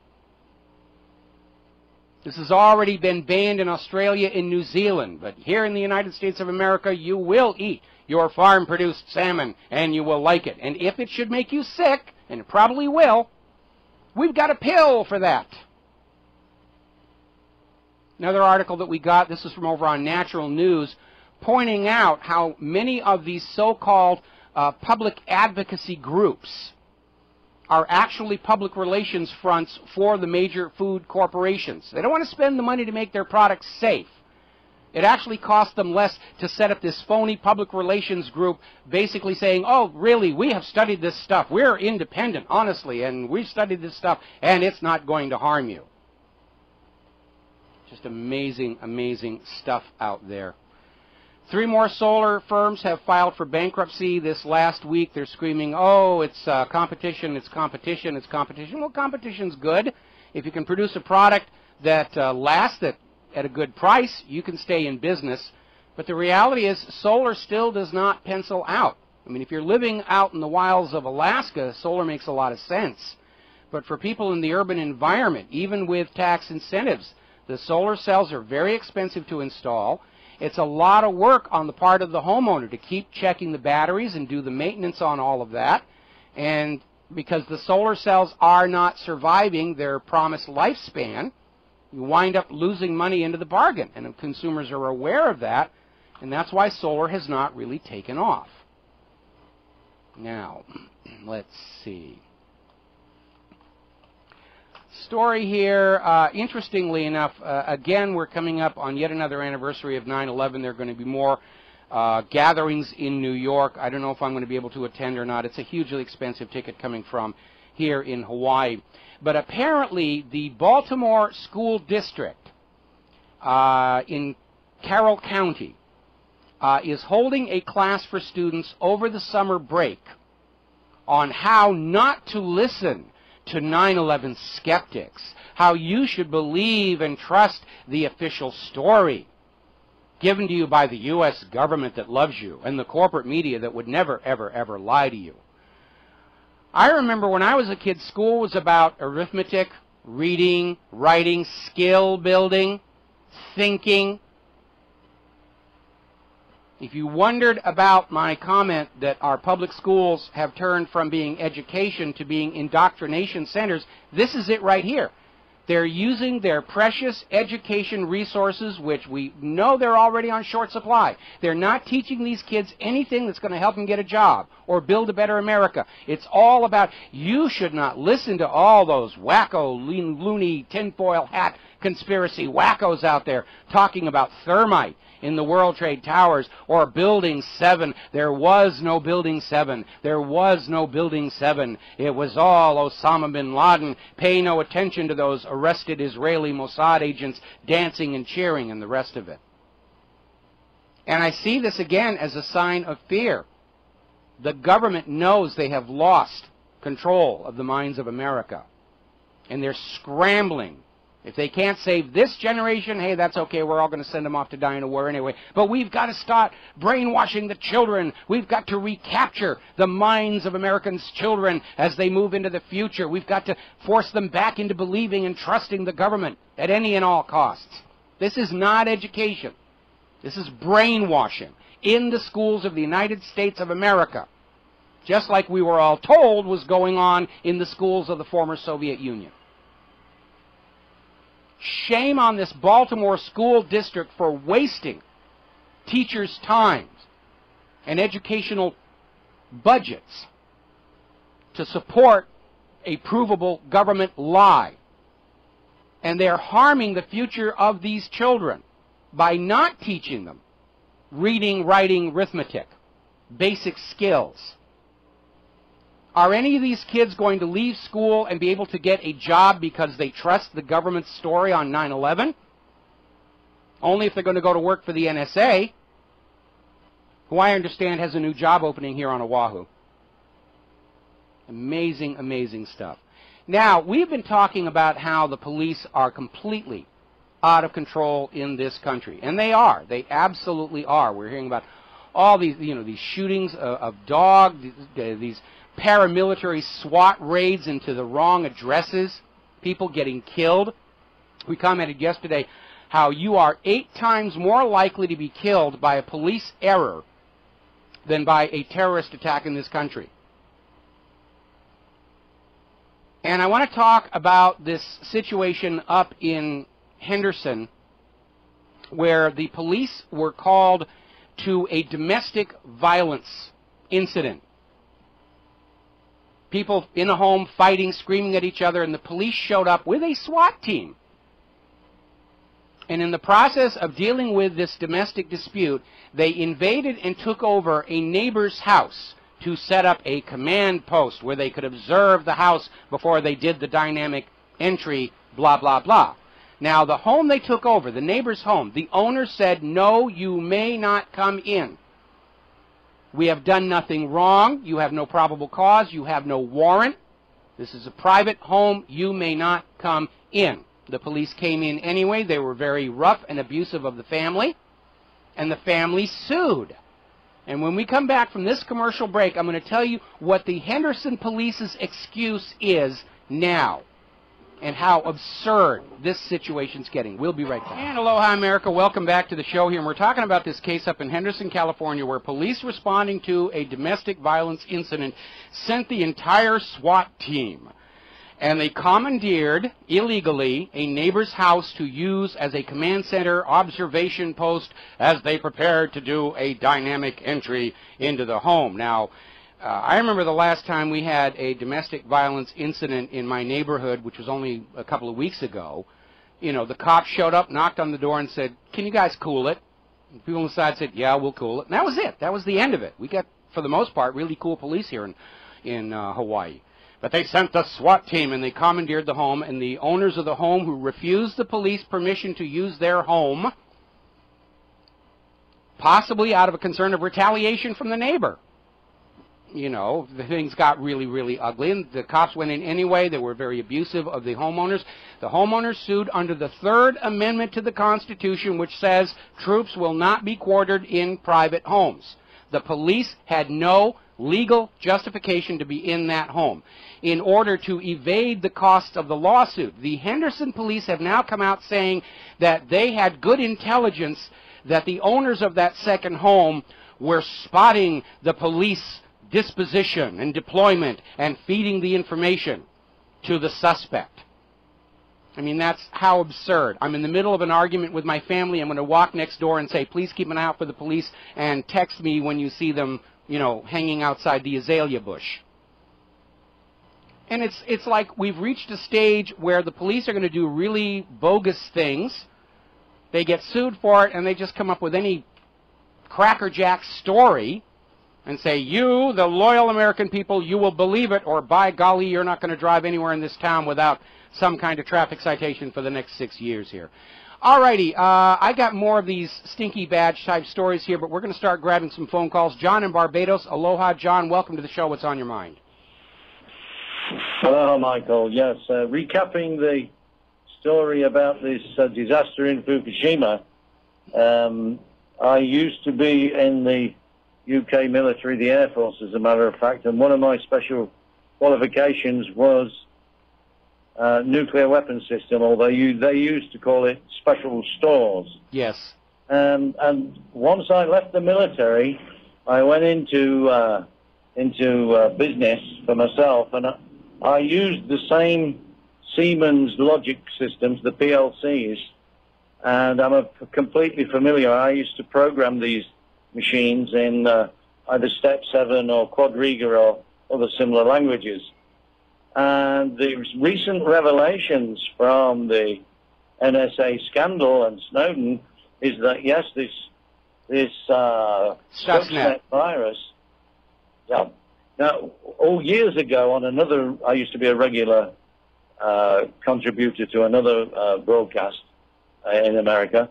C: This has already been banned in Australia and New Zealand, but here in the United States of America, you will eat your farm-produced salmon, and you will like it. And if it should make you sick, and it probably will, we've got a pill for that. Another article that we got, this is from over on Natural News, pointing out how many of these so-called public advocacy groups are actually public relations fronts for the major food corporations. They don't want to spend the money to make their products safe. It actually costs them less to set up this phony public relations group basically saying, oh, really, we have studied this stuff. We're independent, honestly, and we've studied this stuff, and it's not going to harm you. Just amazing, amazing stuff out there. 3 more solar firms have filed for bankruptcy this last week. They're screaming, oh, it's competition, it's competition, it's competition. Well, competition's good. If you can produce a product that lasts at a good price, you can stay in business. But the reality is solar still does not pencil out. I mean, if you're living out in the wilds of Alaska, solar makes a lot of sense. But for people in the urban environment, even with tax incentives, the solar cells are very expensive to install. It's a lot of work on the part of the homeowner to keep checking the batteries and do the maintenance on all of that. And because the solar cells are not surviving their promised lifespan, you wind up losing money into the bargain. And consumers are aware of that, and that's why solar has not really taken off. Now, let's see. Story here, interestingly enough, again, we're coming up on yet another anniversary of 9/11. There are going to be more gatherings in New York. I don't know if I'm going to be able to attend or not. It's a hugely expensive ticket coming from here in Hawaii. But apparently, the Baltimore School District in Carroll County is holding a class for students over the summer break on how not to listen to 9/11 skeptics, how you should believe and trust the official story given to you by the U.S. government that loves you and the corporate media that would never, ever, ever lie to you. I remember when I was a kid, school was about arithmetic, reading, writing, skill building, thinking. If you wondered about my comment that our public schools have turned from being education to being indoctrination centers, this is it right here. They're using their precious education resources, which we know they're already on short supply. They're not teaching these kids anything that's going to help them get a job or build a better America. It's all about, you should not listen to all those wacko, loony, tinfoil hat conspiracy wackos out there talking about thermite in the World Trade Towers or Building 7. There was no Building 7. There was no Building 7. It was all Osama bin Laden. Pay no attention to those arrested Israeli Mossad agents dancing and cheering and the rest of it. And I see this again as a sign of fear. The government knows they have lost control of the minds of America. And they're scrambling. If they can't save this generation, hey, that's okay. We're all going to send them off to die in a war anyway. But we've got to start brainwashing the children. We've got to recapture the minds of Americans' children as they move into the future. We've got to force them back into believing and trusting the government at any and all costs. This is not education. This is brainwashing in the schools of the United States of America, just like we were all told was going on in the schools of the former Soviet Union. Shame on this Baltimore school district for wasting teachers' time and educational budgets to support a provable government lie. And they're harming the future of these children by not teaching them reading, writing, arithmetic, basic skills. Are any of these kids going to leave school and be able to get a job because they trust the government's story on 9/11? Only if they're going to go to work for the NSA. who I understand has a new job opening here on Oahu. Amazing, amazing stuff. Now, we've been talking about how the police are completely out of control in this country. And they are. They absolutely are. We're hearing about all these, these shootings of dogs, these paramilitary SWAT raids into the wrong addresses, people getting killed. We commented yesterday how you are 8 times more likely to be killed by a police error than by a terrorist attack in this country. And I want to talk about this situation up in Henderson, where the police were called to a domestic violence incident. People in a home fighting, screaming at each other, and the police showed up with a SWAT team. And in the process of dealing with this domestic dispute, they invaded and took over a neighbor's house to set up a command post where they could observe the house before they did the dynamic entry, blah, blah, blah. Now, the home they took over, the neighbor's home, the owner said, "No, you may not come in. We have done nothing wrong. You have no probable cause. You have no warrant. This is a private home. You may not come in." The police came in anyway. They were very rough and abusive of the family, and the family sued. And when we come back from this commercial break, I'm going to tell you what the Henderson Police's excuse is now and how absurd this situation's getting. We'll be right back. And aloha, America. Welcome back to the show here. And we're talking about this case up in Henderson, California, where police responding to a domestic violence incident sent the entire SWAT team. And they commandeered, illegally, a neighbor's house to use as a command center observation post as they prepared to do a dynamic entry into the home. Now, I remember the last time we had a domestic violence incident in my neighborhood, which was only a couple of weeks ago. The cops showed up, knocked on the door, and said, "Can you guys cool it?" And people on the side said, "Yeah, we'll cool it." And that was it. That was the end of it. We got, for the most part, really cool police here in Hawaii. But they sent the SWAT team, and they commandeered the home, and the owners of the home who refused the police permission to use their home, possibly out of a concern of retaliation from the neighbor. The things got really, really ugly, and the cops went in anyway. They were very abusive of the homeowners. The homeowners sued under the 3rd Amendment to the Constitution, which says troops will not be quartered in private homes. The police had no legal justification to be in that home. In order to evade the costs of the lawsuit, the Henderson police have now come out saying that they had good intelligence that the owners of that second home were spotting the police disposition and deployment and feeding the information to the suspect. I mean, that's how absurd. I'm in the middle of an argument with my family. I'm going to walk next door and say, "Please keep an eye out for the police, and text me when you see them, hanging outside the azalea bush." And it's like we've reached a stage where the police are going to do really bogus things. They get sued for it, and they just come up with any crackerjack story and say, "You, the loyal American people, you will believe it, or by golly, you're not going to drive anywhere in this town without some kind of traffic citation for the next 6 years here." All righty, I got more of these stinky badge type stories here, but we're going to start grabbing some phone calls. John in Barbados. Aloha, John. Welcome to the show. What's on your mind?
G: Hello, Michael. Yes, recapping the story about this disaster in Fukushima. I used to be in the UK military, the Air Force, as a matter of fact, and one of my special qualifications was nuclear weapon system, although they used to call it special stores.
C: Yes.
G: And once I left the military, I went into business for myself, and I used the same Siemens logic systems, the PLCs, and I'm completely familiar. I used to program these machines in either Step 7 or Quadriga or other similar languages. And the recent revelations from the NSA scandal and Snowden is that, yes, this Stuxnet virus. Yeah. Now, all years ago, on another, I used to be a regular contributor to another broadcast in America.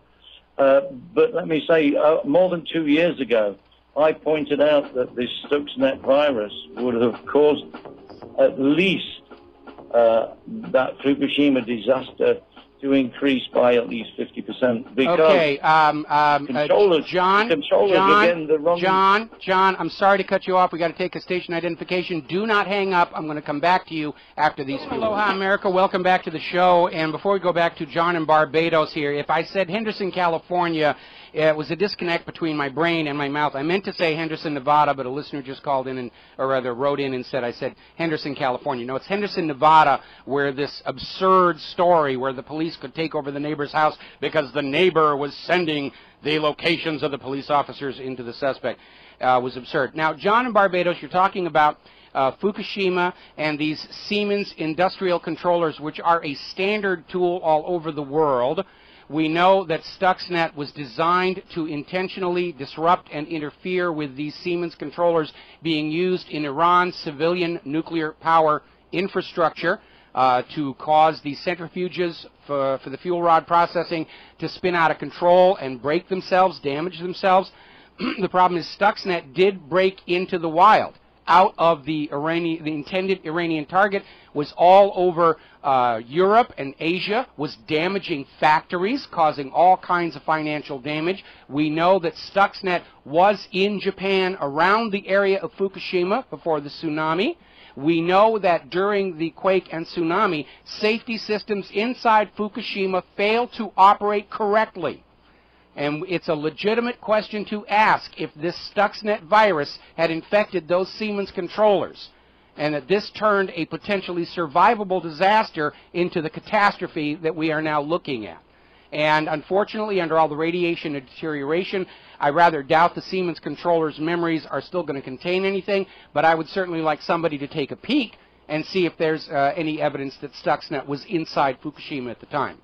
G: But let me say, more than 2 years ago, I pointed out that this Stuxnet virus would have caused at least that Fukushima disaster to increase by at least 50%. Because
C: okay, John, I'm sorry to cut you off. We got to take a station identification. Do not hang up. I'm going to come back to you after these. Aloha, America. Welcome back to the show. And before we go back to John in Barbados here, if I said Henderson, California, it was a disconnect between my brain and my mouth. I meant to say Henderson, Nevada, but a listener just called in, or rather wrote in and said I said Henderson, California. No, it's Henderson, Nevada, where this absurd story where the police could take over the neighbor's house because the neighbor was sending the locations of the police officers into the suspect was absurd. Now, John in Barbados, you're talking about Fukushima and these Siemens industrial controllers, which are a standard tool all over the world. We know that Stuxnet was designed to intentionally disrupt and interfere with these Siemens controllers being used in Iran's civilian nuclear power infrastructure to cause the centrifuges for the fuel rod processing to spin out of control and break themselves, damage themselves. The problem is Stuxnet did break into the wild. Out of the intended Iranian target was all over Europe and Asia, was damaging factories, causing all kinds of financial damage. We know that Stuxnet was in Japan around the area of Fukushima before the tsunami. We know that during the quake and tsunami, safety systems inside Fukushima failed to operate correctly. And it's a legitimate question to ask if this Stuxnet virus had infected those Siemens controllers, and that this turned a potentially survivable disaster into the catastrophe that we are now looking at. And unfortunately, under all the radiation and deterioration, I rather doubt the Siemens controllers' memories are still going to contain anything, but I would certainly like somebody to take a peek and see if there's any evidence that Stuxnet was inside Fukushima at the time.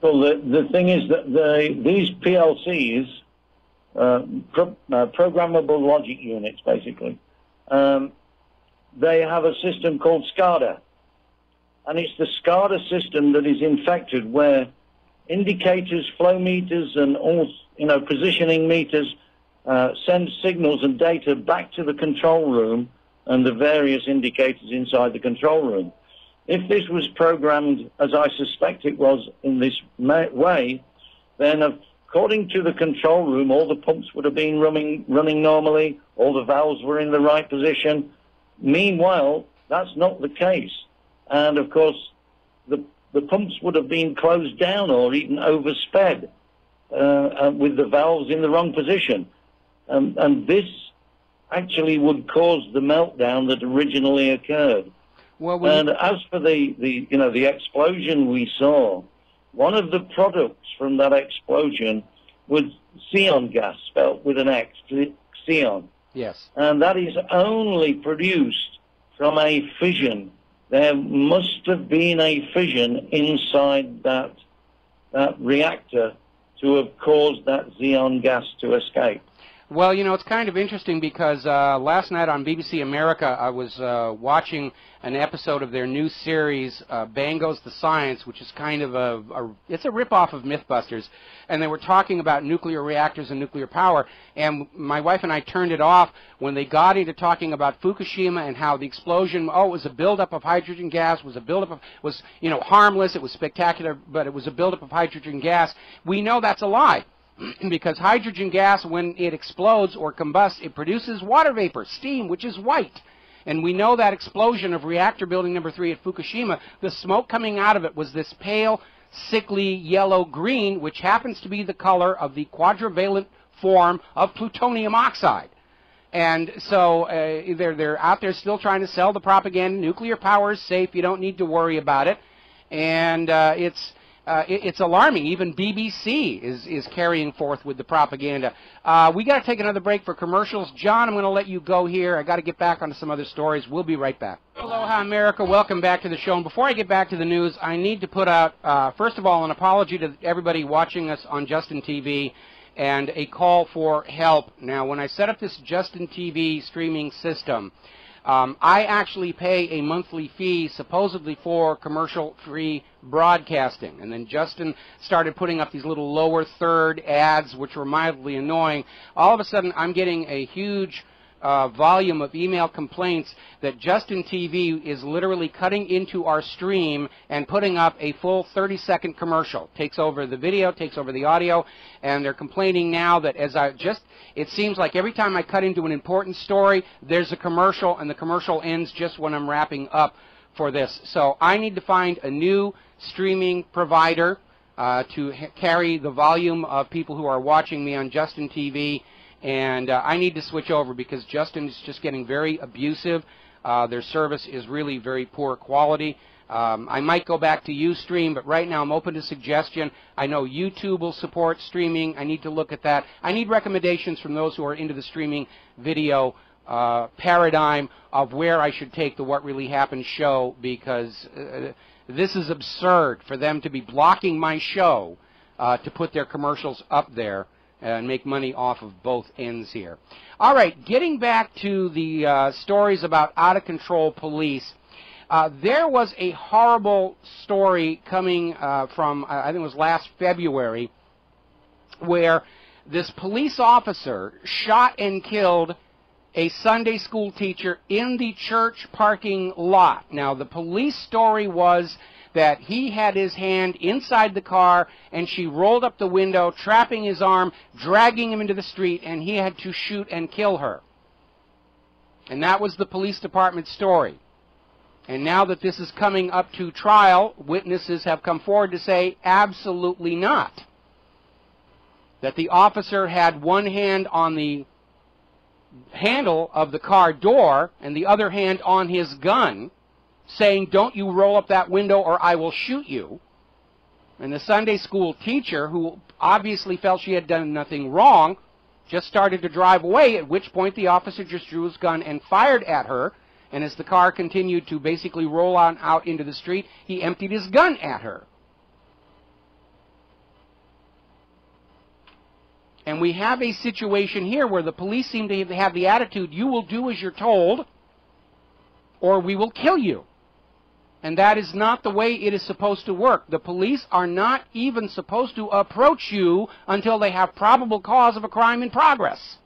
G: Well, the thing is that these PLCs, programmable logic units, basically, they have a system called SCADA. And it's the SCADA system that is infected, where indicators, flow meters, and all, positioning meters send signals and data back to the control room and the various indicators inside the control room. If this was programmed, as I suspect it was, in this way, then according to the control room, all the pumps would have been running normally, all the valves were in the right position. Meanwhile, that's not the case. And, of course, the pumps would have been closed down or even oversped with the valves in the wrong position. And this actually would cause the meltdown that originally occurred. Well, and as for the explosion we saw, one of the products from that explosion was xenon gas, spelled with an X, xenon.
C: Yes.
G: And that is only produced from a fission. There must have been a fission inside that reactor to have caused that xenon gas to escape.
C: Well, it's kind of interesting because last night on BBC America, I was watching an episode of their new series, Bang Goes the Science, which is kind of it's a ripoff of Mythbusters, and they were talking about nuclear reactors and nuclear power, and my wife and I turned it off when they got into talking about Fukushima and how the explosion, it was a buildup of hydrogen gas, was harmless, it was spectacular, but it was a buildup of hydrogen gas. We know that's a lie. Because hydrogen gas, when it explodes or combusts, it produces water vapor, steam, which is white. And we know that explosion of reactor building number 3 at Fukushima, the smoke coming out of it was this pale, sickly yellow-green, which happens to be the color of the quadrivalent form of plutonium oxide. And so they're out there still trying to sell the propaganda. Nuclear power is safe. You don't need to worry about it. And it's alarming. Even BBC is carrying forth with the propaganda. We got to take another break for commercials. John, I'm going to let you go here. I got to get back onto some other stories. We'll be right back. Aloha, America. Welcome back to the show. And before I get back to the news, I need to put out, first of all, an apology to everybody watching us on Justin TV and a call for help. Now, when I set up this Justin TV streaming system, I actually pay a monthly fee supposedly for commercial-free broadcasting. And then Justin started putting up these little lower third ads, which were mildly annoying. All of a sudden, I'm getting a huge volume of email complaints that Justin TV is literally cutting into our stream and putting up a full 30-second commercial. Takes over the video, takes over the audio, and they're complaining now that it seems like every time I cut into an important story, there's a commercial, and the commercial ends just when I'm wrapping up for this. So I need to find a new streaming provider to carry the volume of people who are watching me on Justin TV. And I need to switch over because Justin is just getting very abusive. Their service is really very poor quality. I might go back to Ustream, but right now I'm open to suggestion. I know YouTube will support streaming. I need to look at that. I need recommendations from those who are into the streaming video paradigm of where I should take the What Really Happened show, because this is absurd for them to be blocking my show to put their commercials up there and make money off of both ends here. All right, getting back to the stories about out-of-control police, there was a horrible story coming from, I think it was last February, where this police officer shot and killed a Sunday school teacher in the church parking lot. Now, the police story was that he had his hand inside the car, and she rolled up the window, trapping his arm, dragging him into the street, and he had to shoot and kill her. And that was the police department story. And now that this is coming up to trial, witnesses have come forward to say absolutely not. That the officer had one hand on the handle of the car door and the other hand on his gun, saying, "Don't you roll up that window or I will shoot you." And the Sunday school teacher, who obviously felt she had done nothing wrong, just started to drive away, at which point the officer just drew his gun and fired at her. And as the car continued to basically roll on out into the street, he emptied his gun at her. And we have a situation here where the police seem to have the attitude, you will do as you're told, or we will kill you. And that is not the way it is supposed to work. The police are not even supposed to approach you until they have probable cause of a crime in progress.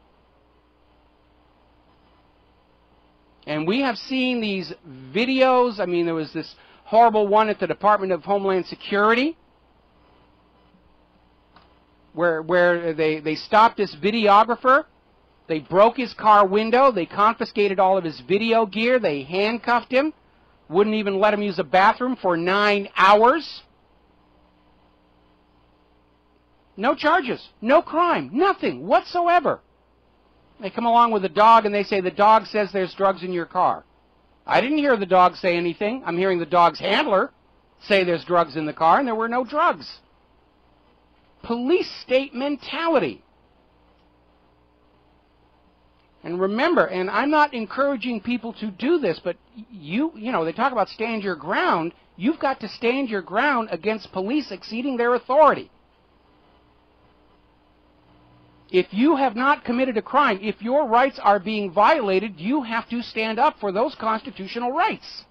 C: And we have seen these videos. I mean, there was this horrible one at the Department of Homeland Security where they stopped this videographer. They broke his car window. They confiscated all of his video gear. They handcuffed him. Wouldn't even let him use a bathroom for 9 hours. No charges, no crime, nothing whatsoever. They come along with a dog and they say the dog says there's drugs in your car. I didn't hear the dog say anything. I'm hearing the dog's handler say there's drugs in the car, and there were no drugs. Police state mentality. And remember, and I'm not encouraging people to do this, but you know, they talk about stand your ground. You've got to stand your ground against police exceeding their authority. If you have not committed a crime, if your rights are being violated, you have to stand up for those constitutional rights.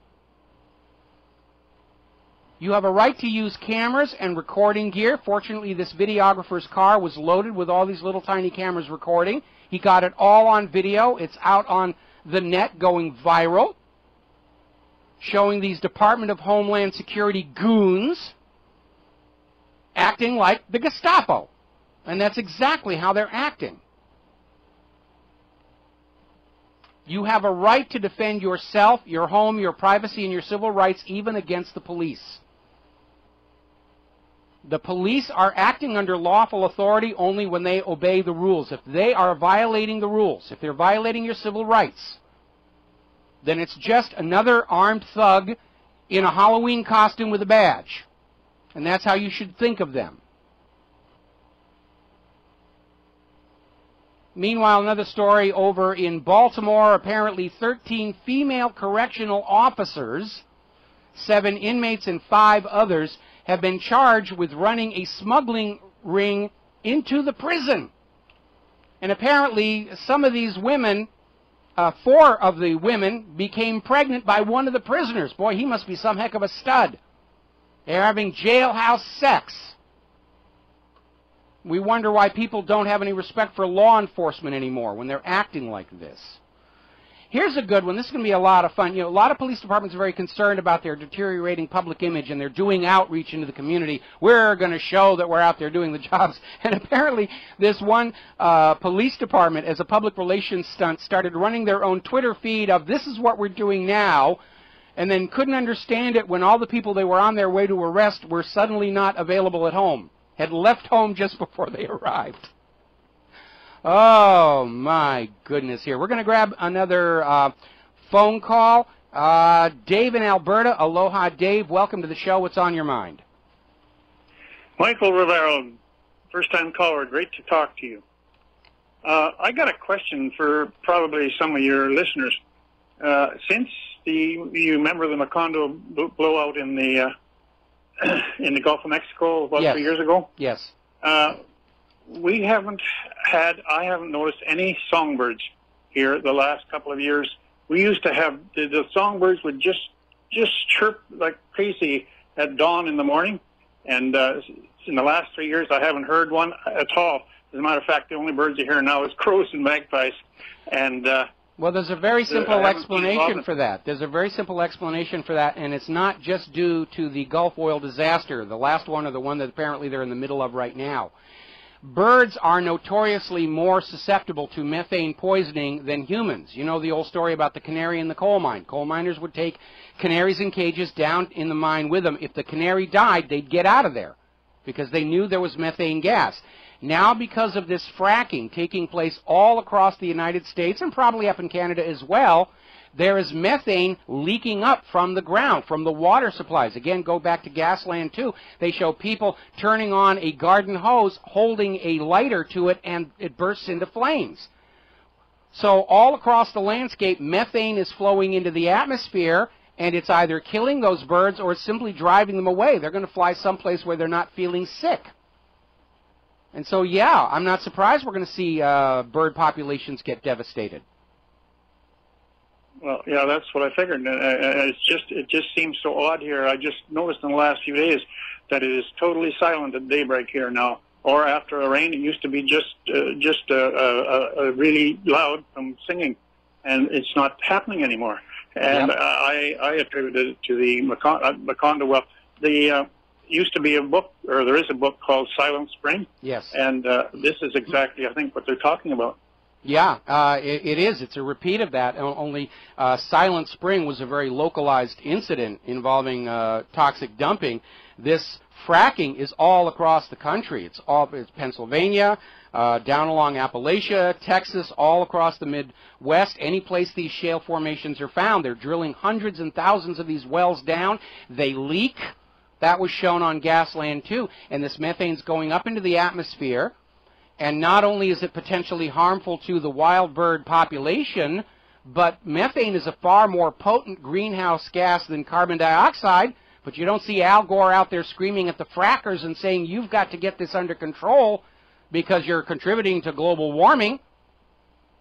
C: You have a right to use cameras and recording gear. Fortunately, this videographer's car was loaded with all these little tiny cameras recording. He got it all on video. It's out on the net going viral, showing these Department of Homeland Security goons acting like the Gestapo. And that's exactly how they're acting. You have a right to defend yourself, your home, your privacy, and your civil rights, even against the police. The police are acting under lawful authority only when they obey the rules. If they are violating the rules, if they're violating your civil rights, then it's just another armed thug in a Halloween costume with a badge. And that's how you should think of them. Meanwhile, another story over in Baltimore, apparently 13 female correctional officers, 7 inmates and 5 others, have been charged with running a smuggling ring into the prison. And apparently some of these women 4 of the women became pregnant by one of the prisoners. Boy, he must be some heck of a stud. They're having jailhouse sex. We wonder why people don't have any respect for law enforcement anymore when they're acting like this. Here's a good one. This is going to be a lot of fun. You know, a lot of police departments are very concerned about their deteriorating public image, and they're doing outreach into the community. We're going to show that we're out there doing the jobs. And apparently this one police department, as a public relations stunt, started running their own Twitter feed of this is what we're doing now, and then couldn't understand it when all the people they were on their way to arrest were suddenly not available at home, had left home just before they arrived. Oh, my goodness here. We're going to grab another phone call. Dave in Alberta. Aloha, Dave. Welcome to the show. What's on your mind?
H: Michael Rivero, first-time caller. Great to talk to you. I got a question for probably some of your listeners. Since you remember the Macondo blowout in the Gulf of Mexico about 3 years ago?
C: Yes.
H: I haven't noticed any songbirds here the last couple of years. We used to have, the songbirds would just chirp like crazy at dawn in the morning. And in the last 3 years, I haven't heard one at all. As a matter of fact, the only birds you hear now is crows and magpies. And
C: well, there's a very simple explanation for that. There's a very simple explanation for that, and it's not just due to the Gulf oil disaster, the last one or the one that apparently they're in the middle of right now. Birds are notoriously more susceptible to methane poisoning than humans. You know the old story about the canary in the coal mine. Coal miners would take canaries in cages down in the mine with them. If the canary died, they'd get out of there because they knew there was methane gas. Now, because of this fracking taking place all across the United States and probably up in Canada as well, there is methane leaking up from the ground, from the water supplies. Again, go back to Gasland 2. They show people turning on a garden hose, holding a lighter to it, and it bursts into flames. So all across the landscape, methane is flowing into the atmosphere, and it's either killing those birds or it's simply driving them away. They're going to fly someplace where they're not feeling sick. And so, yeah, I'm not surprised we're going to see bird populations get devastated.
H: Well, yeah, that's what I figured. It just seems so odd here. I just noticed in the last few days that it is totally silent at daybreak here now. Or after a rain, it used to be just really loud from singing, and it's not happening anymore. And yep. I attribute it to the Macondo. Well, used to be a book, or there is a book called Silent Spring.
C: Yes.
H: And this is exactly, I think, what they're talking about.
C: Yeah, it is. It's a repeat of that, only Silent Spring was a very localized incident involving toxic dumping. This fracking is all across the country. It's Pennsylvania, down along Appalachia, Texas, all across the Midwest. Any place these shale formations are found, they're drilling hundreds and thousands of these wells down. They leak. That was shown on Gasland 2, and this methane's going up into the atmosphere. And not only is it potentially harmful to the wild bird population, but methane is a far more potent greenhouse gas than carbon dioxide. But you don't see Al Gore out there screaming at the frackers and saying, you've got to get this under control because you're contributing to global warming.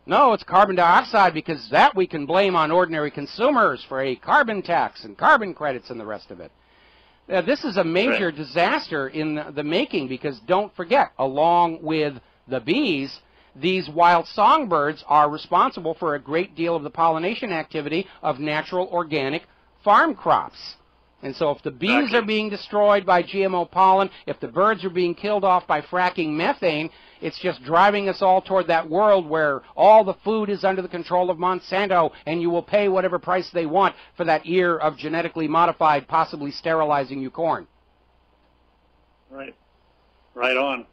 C: No, it's carbon dioxide because that we can blame on ordinary consumers for a carbon tax and carbon credits and the rest of it. This is a major disaster in the making because don't forget, along with the bees, these wild songbirds are responsible for a great deal of the pollination activity of natural organic farm crops. And so if the bees are being destroyed by GMO pollen, if the birds are being killed off by fracking methane, it's just driving us all toward that world where all the food is under the control of Monsanto and you will pay whatever price they want for that ear of genetically modified, possibly sterilizing you corn.
H: Right. Right on.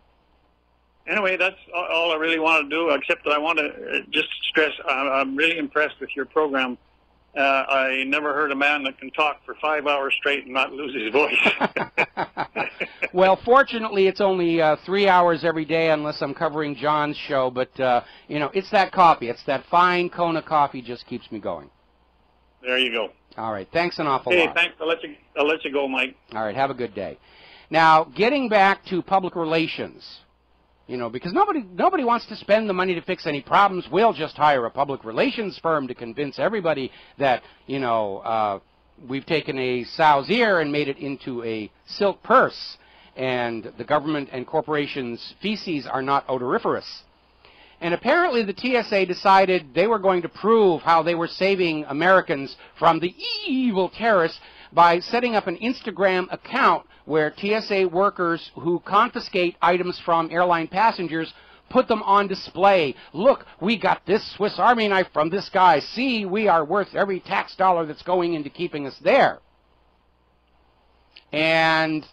H: Anyway, that's all I really want to do, except that I want to just stress I'm really impressed with your program. I never heard a man that can talk for 5 hours straight and not lose his voice.
C: Well, fortunately, it's only 3 hours every day unless I'm covering John's show. But, you know, it's that coffee. It's that fine Kona coffee just keeps me going.
H: There you go.
C: All right. Thanks an awful lot.
H: Hey, thanks. I'll let you go, Mike.
C: All right. Have a good day. Now, getting back to public relations. You know, because nobody wants to spend the money to fix any problems. We'll just hire a public relations firm to convince everybody that, you know, we've taken a sow's ear and made it into a silk purse, and the government and corporations' feces are not odoriferous. And apparently the TSA decided they were going to prove how they were saving Americans from the evil terrorists by setting up an Instagram account where TSA workers who confiscate items from airline passengers put them on display. Look, we got this Swiss Army knife from this guy. See, we are worth every tax dollar that's going into keeping us there. And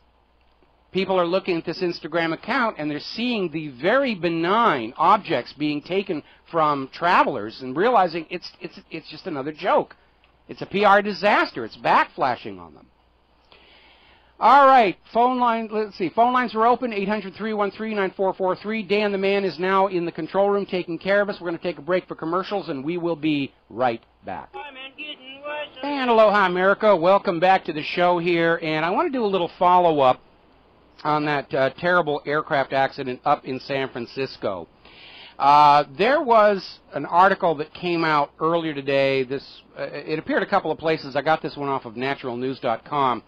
C: people are looking at this Instagram account and they're seeing the very benign objects being taken from travelers and realizing it's just another joke. It's a PR disaster. It's backflashing on them. All right, phone line. Let's see. Phone lines are open. 800-313-9443. Dan the Man is now in the control room taking care of us. We're going to take a break for commercials, and we will be right back. And aloha, America. Welcome back to the show here. And I want to do a little follow-up on that terrible aircraft accident up in San Francisco. There was an article that came out earlier today. It appeared a couple of places. I got this one off of naturalnews.com,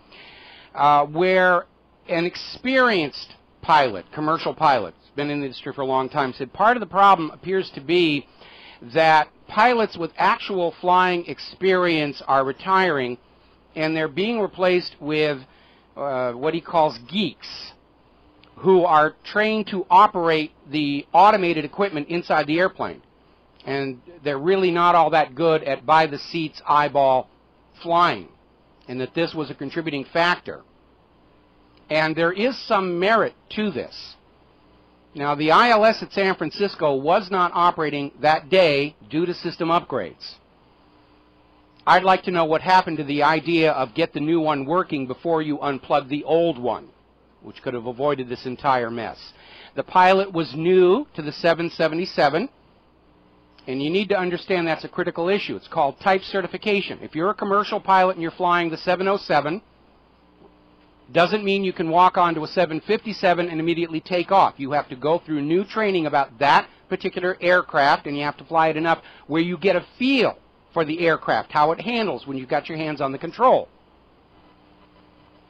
C: where an experienced pilot, commercial pilot, has been in the industry for a long time, said part of the problem appears to be that pilots with actual flying experience are retiring, and they're being replaced with what he calls geeks, who are trained to operate the automated equipment inside the airplane. And they're really not all that good at by-the-seats eyeball flying, and that this was a contributing factor. And there is some merit to this. Now, the ILS at San Francisco was not operating that day due to system upgrades. I'd like to know what happened to the idea of get the new one working before you unplug the old one, which could have avoided this entire mess. The pilot was new to the 777, and you need to understand that's a critical issue. It's called type certification. If you're a commercial pilot and you're flying the 707, doesn't mean you can walk onto a 757 and immediately take off. You have to go through new training about that particular aircraft, and you have to fly it enough where you get a feel for the aircraft, how it handles when you've got your hands on the control.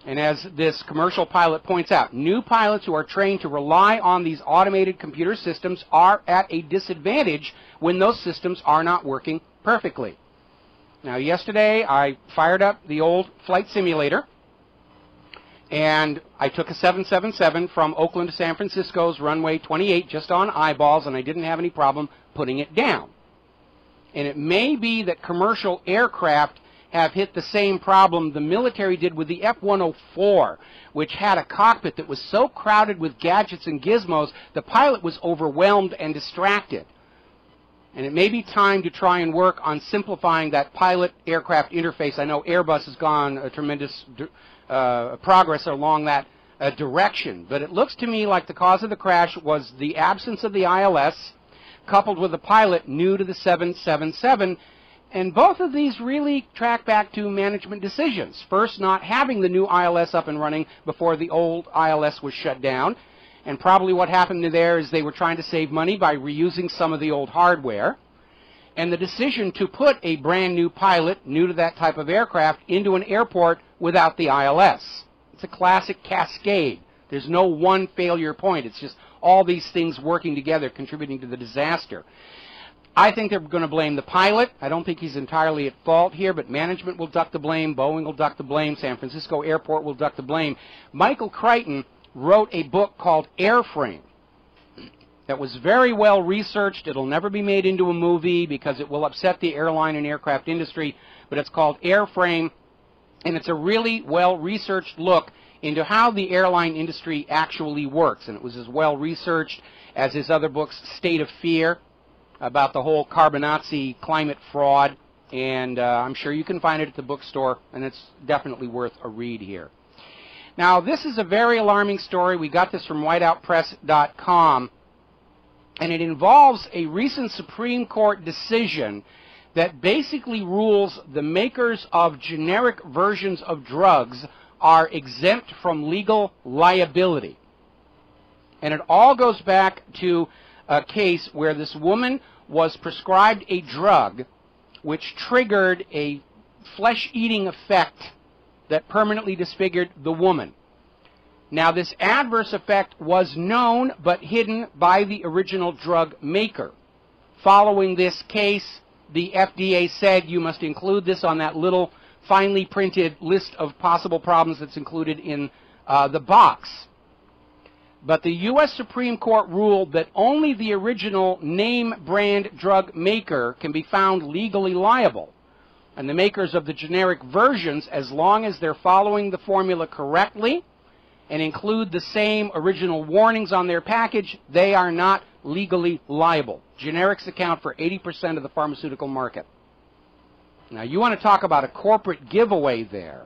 C: And as this commercial pilot points out, new pilots who are trained to rely on these automated computer systems are at a disadvantage when those systems are not working perfectly. Now, yesterday I fired up the old flight simulator, and I took a 777 from Oakland to San Francisco's runway 28 just on eyeballs, and I didn't have any problem putting it down. And it may be that commercial aircraft have hit the same problem the military did with the F-104, which had a cockpit that was so crowded with gadgets and gizmos, the pilot was overwhelmed and distracted. And it may be time to try and work on simplifying that pilot-aircraft interface. I know Airbus has gone a tremendous progress along that direction, but it looks to me like the cause of the crash was the absence of the ILS, coupled with a pilot new to the 777, and both of these really track back to management decisions. First, not having the new ILS up and running before the old ILS was shut down, and probably what happened there is they were trying to save money by reusing some of the old hardware, and the decision to put a brand new pilot, new to that type of aircraft, into an airport without the ILS. It's a classic cascade. There's no one failure point. It's just all these things working together, contributing to the disaster. I think they're going to blame the pilot. I don't think he's entirely at fault here, but management will duck the blame, Boeing will duck the blame, San Francisco Airport will duck the blame. Michael Crichton wrote a book called Airframe that was very well researched. It'll never be made into a movie because it will upset the airline and aircraft industry, but it's called Airframe, and it's a really well-researched look into how the airline industry actually works, and it was as well researched as his other books, State of Fear, about the whole Carbonazzi climate fraud, and I'm sure you can find it at the bookstore, and it's definitely worth a read here. Now, this is a very alarming story. We got this from whiteoutpress.com, and it involves a recent Supreme Court decision that basically rules the makers of generic versions of drugs are exempt from legal liability. And it all goes back to a case where this woman was prescribed a drug which triggered a flesh-eating effect that permanently disfigured the woman. Now, this adverse effect was known but hidden by the original drug maker. Following this case, the FDA said you must include this on that little finely printed list of possible problems that's included in the box. But the U.S. Supreme Court ruled that only the original name brand drug maker can be found legally liable. And the makers of the generic versions, as long as they're following the formula correctly and include the same original warnings on their package, they are not legally liable. Generics account for 80% of the pharmaceutical market. Now, you want to talk about a corporate giveaway there.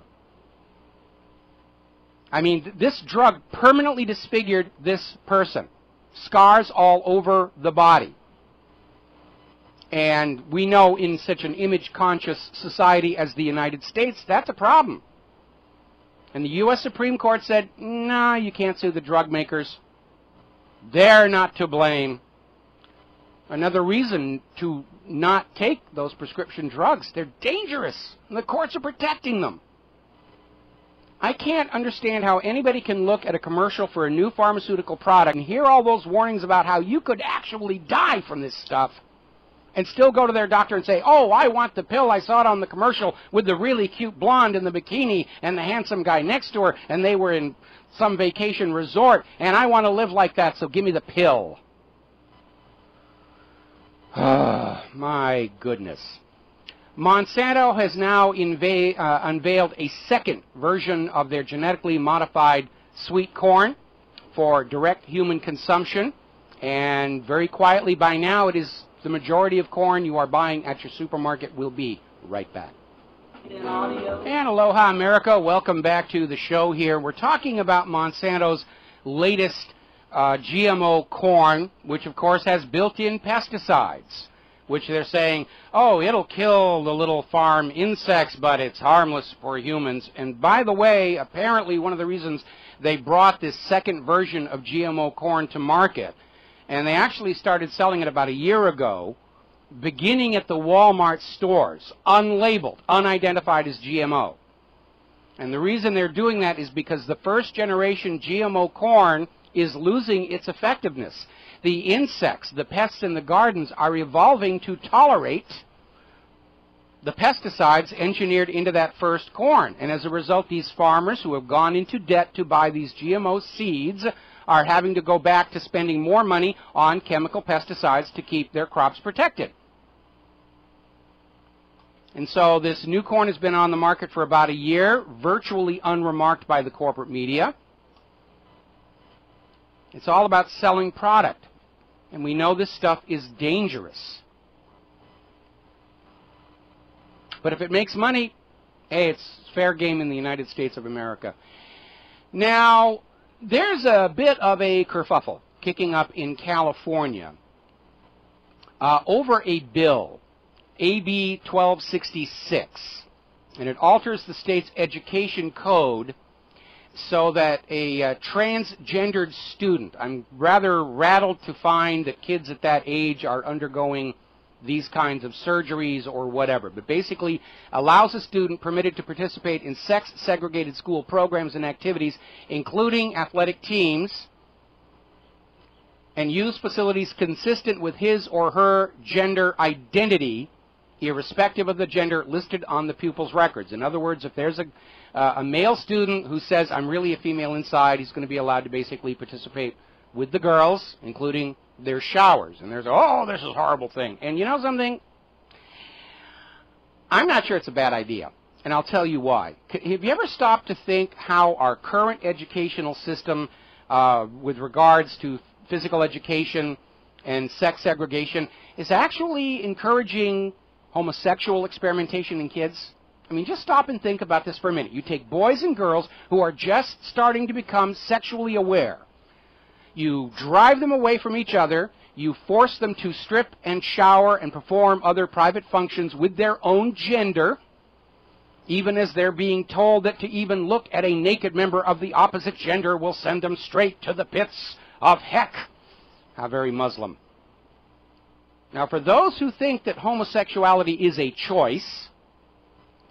C: I mean, this drug permanently disfigured this person. Scars all over the body. And we know in such an image-conscious society as the United States, that's a problem. And the U.S. Supreme Court said, no, you can't sue the drug makers. They're not to blame. Another reason to not take those prescription drugs. They're dangerous, and the courts are protecting them. I can't understand how anybody can look at a commercial for a new pharmaceutical product and hear all those warnings about how you could actually die from this stuff and still go to their doctor and say, oh, I want the pill. I saw it on the commercial with the really cute blonde in the bikini and the handsome guy next to her, and they were in some vacation resort, and I want to live like that, so give me the pill. My goodness. Monsanto has now unveiled a second version of their genetically modified sweet corn for direct human consumption. And very quietly by now, it is the majority of corn you are buying at your supermarket. We'll be right back. And aloha, America. Welcome back to the show here. We're talking about Monsanto's latest GMO corn, which of course has built-in pesticides, which they're saying, oh, it'll kill the little farm insects, but it's harmless for humans. And by the way, apparently one of the reasons they brought this second version of GMO corn to market, and they actually started selling it about a year ago, beginning at the Walmart stores, unlabeled, unidentified as GMO. And the reason they're doing that is because the first generation GMO corn is losing its effectiveness. The insects, the pests in the gardens, are evolving to tolerate the pesticides engineered into that first corn. And as a result, these farmers who have gone into debt to buy these GMO seeds are having to go back to spending more money on chemical pesticides to keep their crops protected. And so this new corn has been on the market for about a year, virtually unremarked by the corporate media. It's all about selling product. And we know this stuff is dangerous. But if it makes money, hey, it's fair game in the United States of America. Now, there's a bit of a kerfuffle kicking up in California over a bill, AB 1266. And it alters the state's education code so that a transgendered student, I'm rather rattled to find that kids at that age are undergoing these kinds of surgeries or whatever, but basically allows a student permitted to participate in sex-segregated school programs and activities, including athletic teams, and use facilities consistent with his or her gender identity, irrespective of the gender listed on the pupil's records. In other words, if there's a male student who says, I'm really a female inside, he's going to be allowed to basically participate with the girls, including their showers. And there's, oh, this is a horrible thing. And you know something? I'm not sure it's a bad idea. And I'll tell you why. Have you ever stopped to think how our current educational system with regards to physical education and sex segregation is actually encouraging homosexual experimentation in kids? I mean, just stop and think about this for a minute. You take boys and girls who are just starting to become sexually aware. You drive them away from each other. You force them to strip and shower and perform other private functions with their own gender, even as they're being told that to even look at a naked member of the opposite gender will send them straight to the pits of heck. How very Muslim. Now, for those who think that homosexuality is a choice,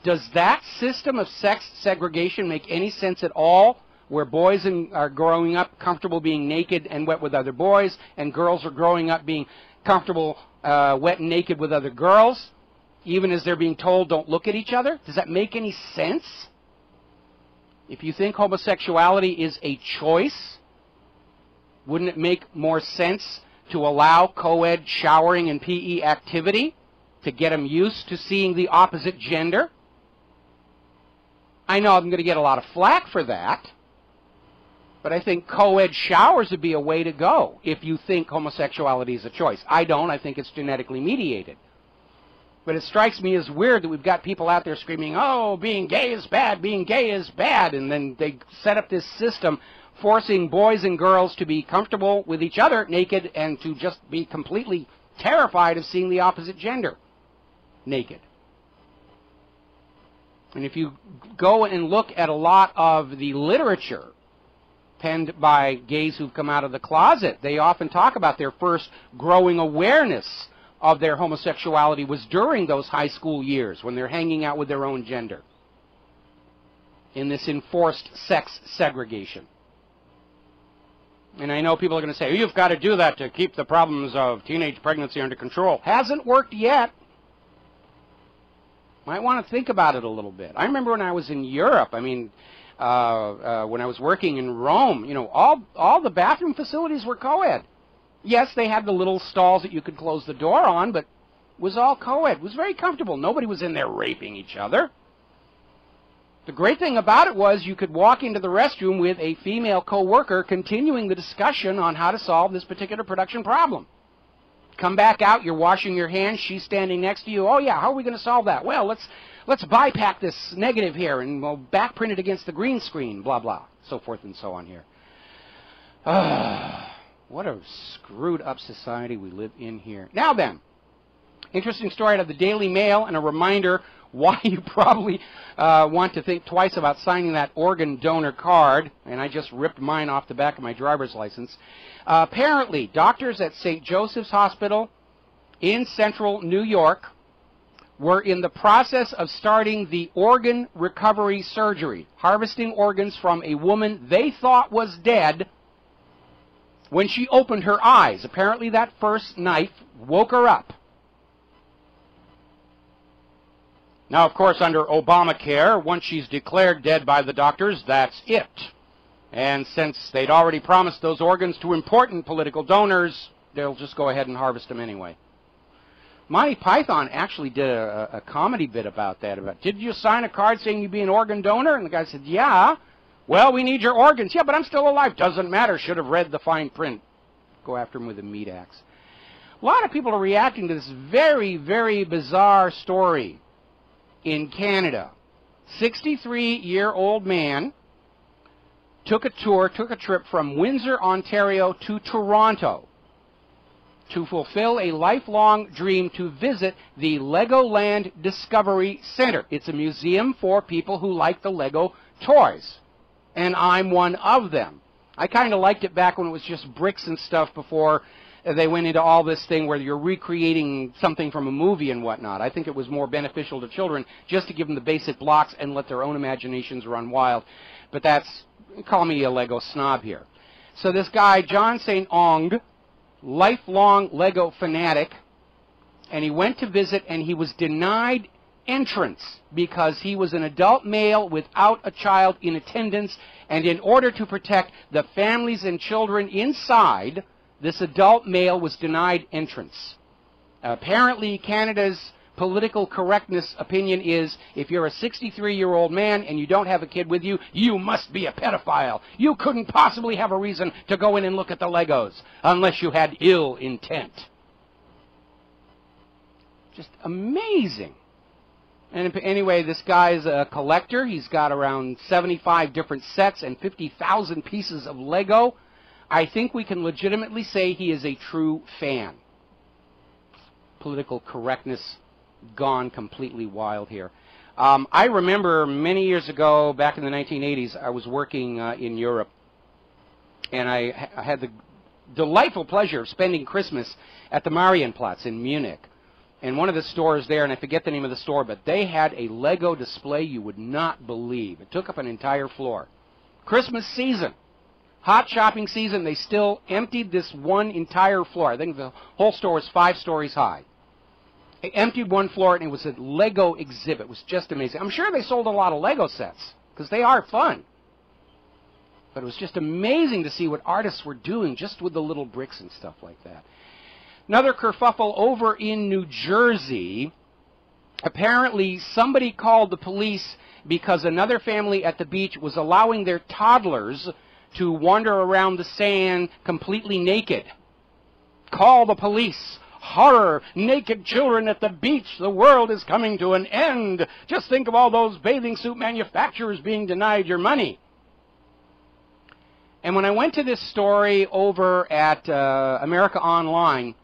C: does that system of sex segregation make any sense at all, where boys are growing up comfortable being naked and wet with other boys, and girls are growing up being comfortable wet and naked with other girls, even as they're being told don't look at each other? Does that make any sense? If you think homosexuality is a choice, wouldn't it make more sense to allow co-ed showering and PE activity to get them used to seeing the opposite gender? I know I'm going to get a lot of flack for that, but I think co-ed showers would be a way to go if you think homosexuality is a choice. I don't. I think it's genetically mediated. But it strikes me as weird that we've got people out there screaming, oh, being gay is bad, being gay is bad, and then they set up this system forcing boys and girls to be comfortable with each other naked and to just be completely terrified of seeing the opposite gender naked. And if you go and look at a lot of the literature penned by gays who've come out of the closet, they often talk about their first growing awareness of their homosexuality was during those high school years when they're hanging out with their own gender in this enforced sex segregation. And I know people are going to say, you've got to do that to keep the problems of teenage pregnancy under control. Hasn't worked yet. Might want to think about it a little bit. I remember when I was in Europe, I mean, when I was working in Rome, you know, all the bathroom facilities were co-ed. Yes, they had the little stalls that you could close the door on, but it was all co-ed. It was very comfortable. Nobody was in there raping each other. The great thing about it was you could walk into the restroom with a female co-worker continuing the discussion on how to solve this particular production problem. Come back out, you're washing your hands, she's standing next to you. Oh yeah, how are we going to solve that? Well, let's bypack this negative here and we'll backprint it against the green screen, blah, blah, so forth and so on here. What a screwed up society we live in here. Now then, interesting story out of the Daily Mail and a reminder why you probably want to think twice about signing that organ donor card. And I just ripped mine off the back of my driver's license. Apparently, doctors at St. Joseph's Hospital in central New York were in the process of starting the organ recovery surgery, harvesting organs from a woman they thought was dead when she opened her eyes. Apparently that first knife woke her up. Now, of course, under Obamacare, once she's declared dead by the doctors, that's it. And since they'd already promised those organs to important political donors, they'll just go ahead and harvest them anyway. Monty Python actually did a comedy bit about that. Did you sign a card saying you'd be an organ donor? And the guy said, yeah. Well, we need your organs. Yeah, but I'm still alive. Doesn't matter. Should have read the fine print. Go after him with a meat axe. A lot of people are reacting to this very, very bizarre story in Canada. 63-year-old man took a trip from Windsor, Ontario to Toronto to fulfill a lifelong dream to visit the Legoland Discovery Center. It's a museum for people who like the Lego toys, and I'm one of them. I kind of liked it back when it was just bricks and stuff before they went into all this thing where you're recreating something from a movie and whatnot. I think it was more beneficial to children just to give them the basic blocks and let their own imaginations run wild. But that's, call me a Lego snob here. So this guy, John St. Ong, lifelong Lego fanatic, and he went to visit and he was denied entrance because he was an adult male without a child in attendance, and in order to protect the families and children inside, this adult male was denied entrance. Apparently, Canada's political correctness opinion is if you're a 63-year-old man and you don't have a kid with you, you must be a pedophile. You couldn't possibly have a reason to go in and look at the Legos unless you had ill intent. Just amazing. And anyway, this guy's a collector. He's got around 75 different sets and 50,000 pieces of Lego. I think we can legitimately say he is a true fan. Political correctness gone completely wild here. I remember many years ago, back in the 1980s, I was working in Europe, and I had the delightful pleasure of spending Christmas at the Marienplatz in Munich. And one of the stores there, and I forget the name of the store, but they had a Lego display you would not believe. It took up an entire floor. Christmas season, hot shopping season, they still emptied this one entire floor. I think the whole store was 5 stories high. They emptied one floor, and it was a Lego exhibit. It was just amazing. I'm sure they sold a lot of Lego sets, because they are fun. But it was just amazing to see what artists were doing just with the little bricks and stuff like that. Another kerfuffle over in New Jersey. Apparently, somebody called the police because another family at the beach was allowing their toddlers to wander around the sand completely naked. Call the police. Horror, naked children at the beach. The world is coming to an end. Just think of all those bathing suit manufacturers being denied your money. And when I went to this story over at America Online,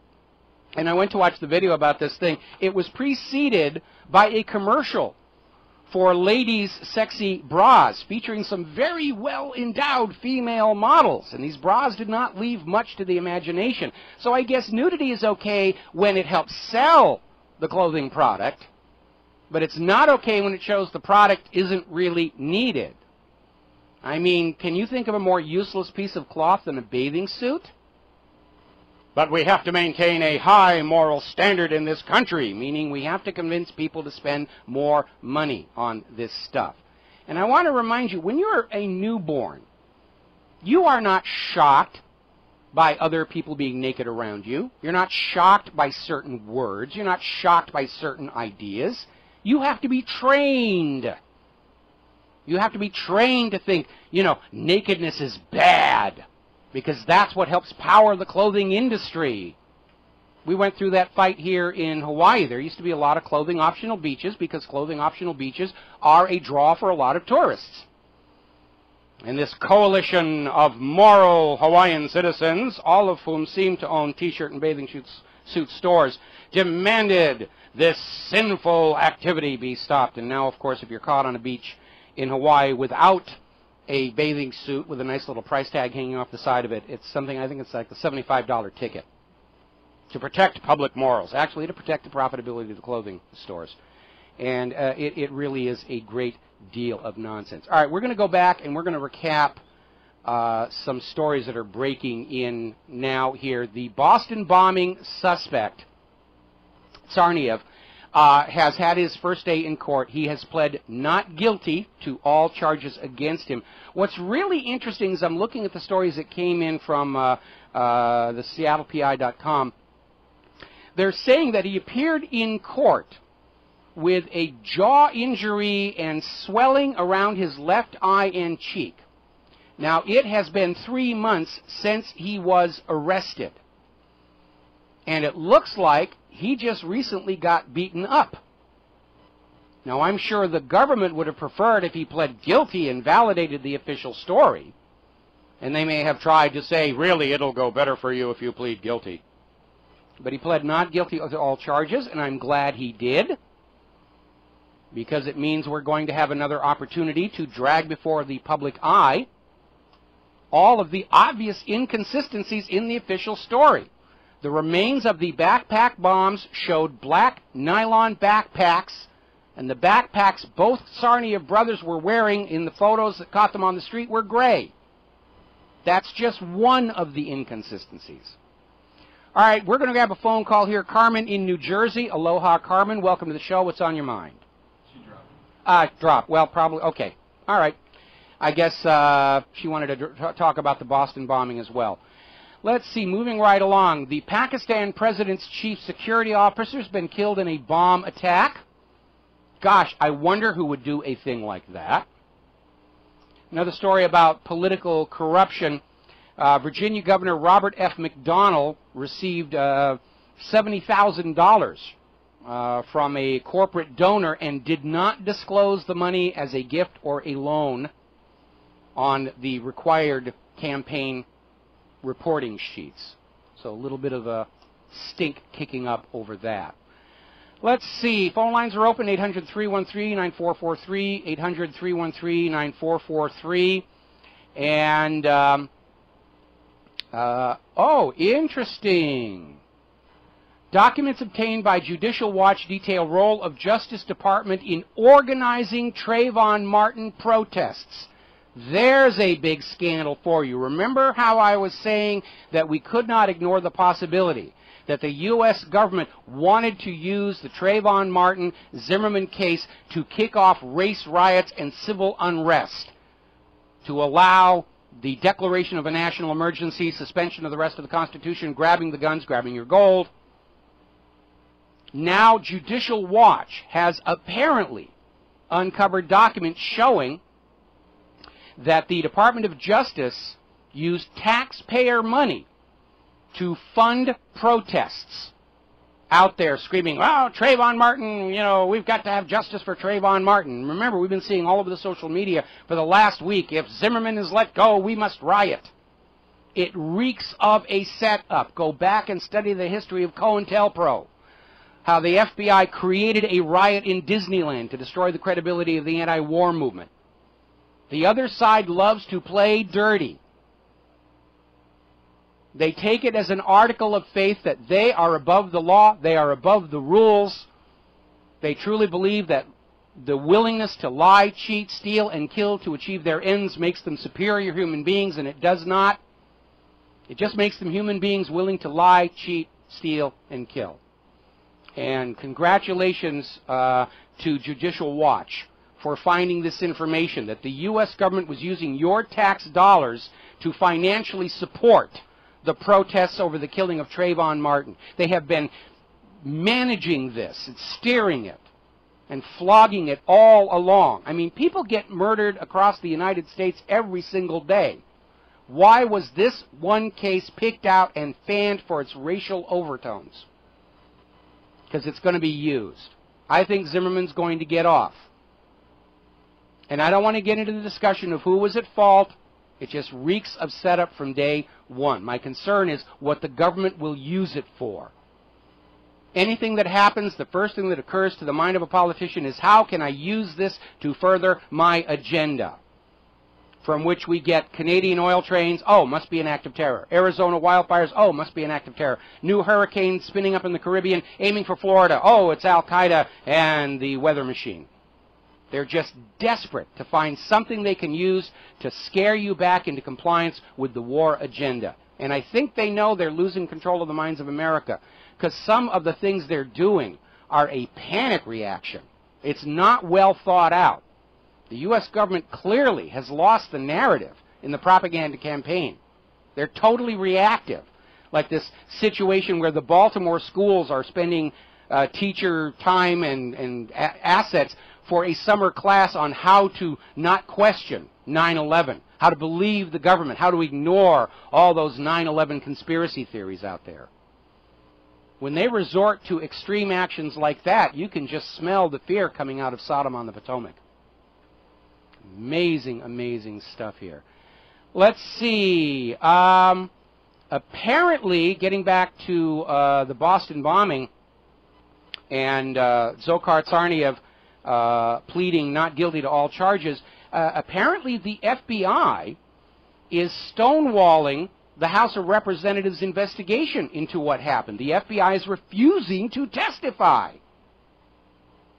C: and I went to watch the video about this thing, it was preceded by a commercial for ladies' sexy bras featuring some very well-endowed female models. And these bras did not leave much to the imagination. So I guess nudity is okay when it helps sell the clothing product, but it's not okay when it shows the product isn't really needed. I mean, can you think of a more useless piece of cloth than a bathing suit? But we have to maintain a high moral standard in this country, meaning we have to convince people to spend more money on this stuff. And I want to remind you, when you're a newborn, you are not shocked by other people being naked around you. You're not shocked by certain words. You're not shocked by certain ideas. You have to be trained. You have to be trained to think, you know, nakedness is bad, because that's what helps power the clothing industry. We went through that fight here in Hawaii. There used to be a lot of clothing optional beaches because clothing optional beaches are a draw for a lot of tourists. And this coalition of moral Hawaiian citizens, all of whom seem to own T-shirt and bathing suit stores, demanded this sinful activity be stopped. And now, of course, if you're caught on a beach in Hawaii without a bathing suit with a nice little price tag hanging off the side of it, it's something, I think it's like a $75 ticket to protect public morals, actually to protect the profitability of the clothing stores. And it really is a great deal of nonsense. All right, we're going to go back and we're going to recap some stories that are breaking in now here. The Boston bombing suspect, Tsarnaev, has had his first day in court. He has pled not guilty to all charges against him. What's really interesting is I'm looking at the stories that came in from the SeattlePI.com. They're saying that he appeared in court with a jaw injury and swelling around his left eye and cheek. Now, it has been 3 months since he was arrested. And it looks like he just recently got beaten up. Now, I'm sure the government would have preferred if he pled guilty and validated the official story. And they may have tried to say, really, it'll go better for you if you plead guilty. But he pled not guilty to all charges, and I'm glad he did, because it means we're going to have another opportunity to drag before the public eye all of the obvious inconsistencies in the official story. The remains of the backpack bombs showed black nylon backpacks, and the backpacks both Tsarnaev brothers were wearing in the photos that caught them on the street were gray. That's just one of the inconsistencies. All right, we're going to have a phone call here. Carmen in New Jersey. Aloha, Carmen. Welcome to the show. What's on your mind?
I: She dropped.
C: Dropped. Well, probably. Okay. All right. I guess she wanted to talk about the Boston bombing as well. Let's see. Moving right along. The Pakistan president's chief security officer has been killed in a bomb attack. Gosh, I wonder who would do a thing like that. Another story about political corruption. Virginia Governor Robert F. McDonnell received $70,000 from a corporate donor and did not disclose the money as a gift or a loan on the required campaign reporting sheets. So a little bit of a stink kicking up over that. Let's see. Phone lines are open, 800-313-9443, 800-313-9443. And Oh, interesting. Documents obtained by Judicial Watch detail role of Justice Department in organizing Trayvon Martin protests. There's a big scandal for you. Remember how I was saying that we could not ignore the possibility that the U.S. government wanted to use the Trayvon Martin Zimmerman case to kick off race riots and civil unrest, to allow the declaration of a national emergency, suspension of the rest of the Constitution, grabbing the guns, grabbing your gold. Now Judicial Watch has apparently uncovered documents showing that the Department of Justice used taxpayer money to fund protests out there screaming, "Oh, Trayvon Martin, you know, we've got to have justice for Trayvon Martin." Remember, we've been seeing all over the social media for the last week, if Zimmerman is let go, we must riot. It reeks of a setup. Go back and study the history of COINTELPRO, how the FBI created a riot in Disneyland to destroy the credibility of the anti-war movement. The other side loves to play dirty. They take it as an article of faith that they are above the law, they are above the rules. They truly believe that the willingness to lie, cheat, steal, and kill to achieve their ends makes them superior human beings, and it does not. It just makes them human beings willing to lie, cheat, steal, and kill. And congratulations to Judicial Watch for finding this information, that the U.S. government was using your tax dollars to financially support the protests over the killing of Trayvon Martin. They have been managing this and steering it and flogging it all along. I mean, people get murdered across the United States every single day. Why was this one case picked out and fanned for its racial overtones? Because it's going to be used. I think Zimmerman's going to get off. And I don't want to get into the discussion of who was at fault. It just reeks of setup from day one. My concern is what the government will use it for. Anything that happens, the first thing that occurs to the mind of a politician is, how can I use this to further my agenda? From which we get Canadian oil trains, oh, must be an act of terror. Arizona wildfires, oh, must be an act of terror. New hurricanes spinning up in the Caribbean, aiming for Florida, oh, it's Al-Qaeda and the weather machine. They're just desperate to find something they can use to scare you back into compliance with the war agenda. And I think they know they're losing control of the minds of America, because some of the things they're doing are a panic reaction. It's not well thought out. The U.S. government clearly has lost the narrative in the propaganda campaign. They're totally reactive. Like this situation where the Baltimore schools are spending teacher time and assets for a summer class on how to not question 9/11, how to believe the government, how to ignore all those 9/11 conspiracy theories out there. When they resort to extreme actions like that, you can just smell the fear coming out of Sodom on the Potomac. Amazing, amazing stuff here. Let's see. Apparently, getting back to the Boston bombing and Dzhokhar Tsarnaev pleading not guilty to all charges, apparently the FBI is stonewalling the House of Representatives' investigation into what happened. The FBI is refusing to testify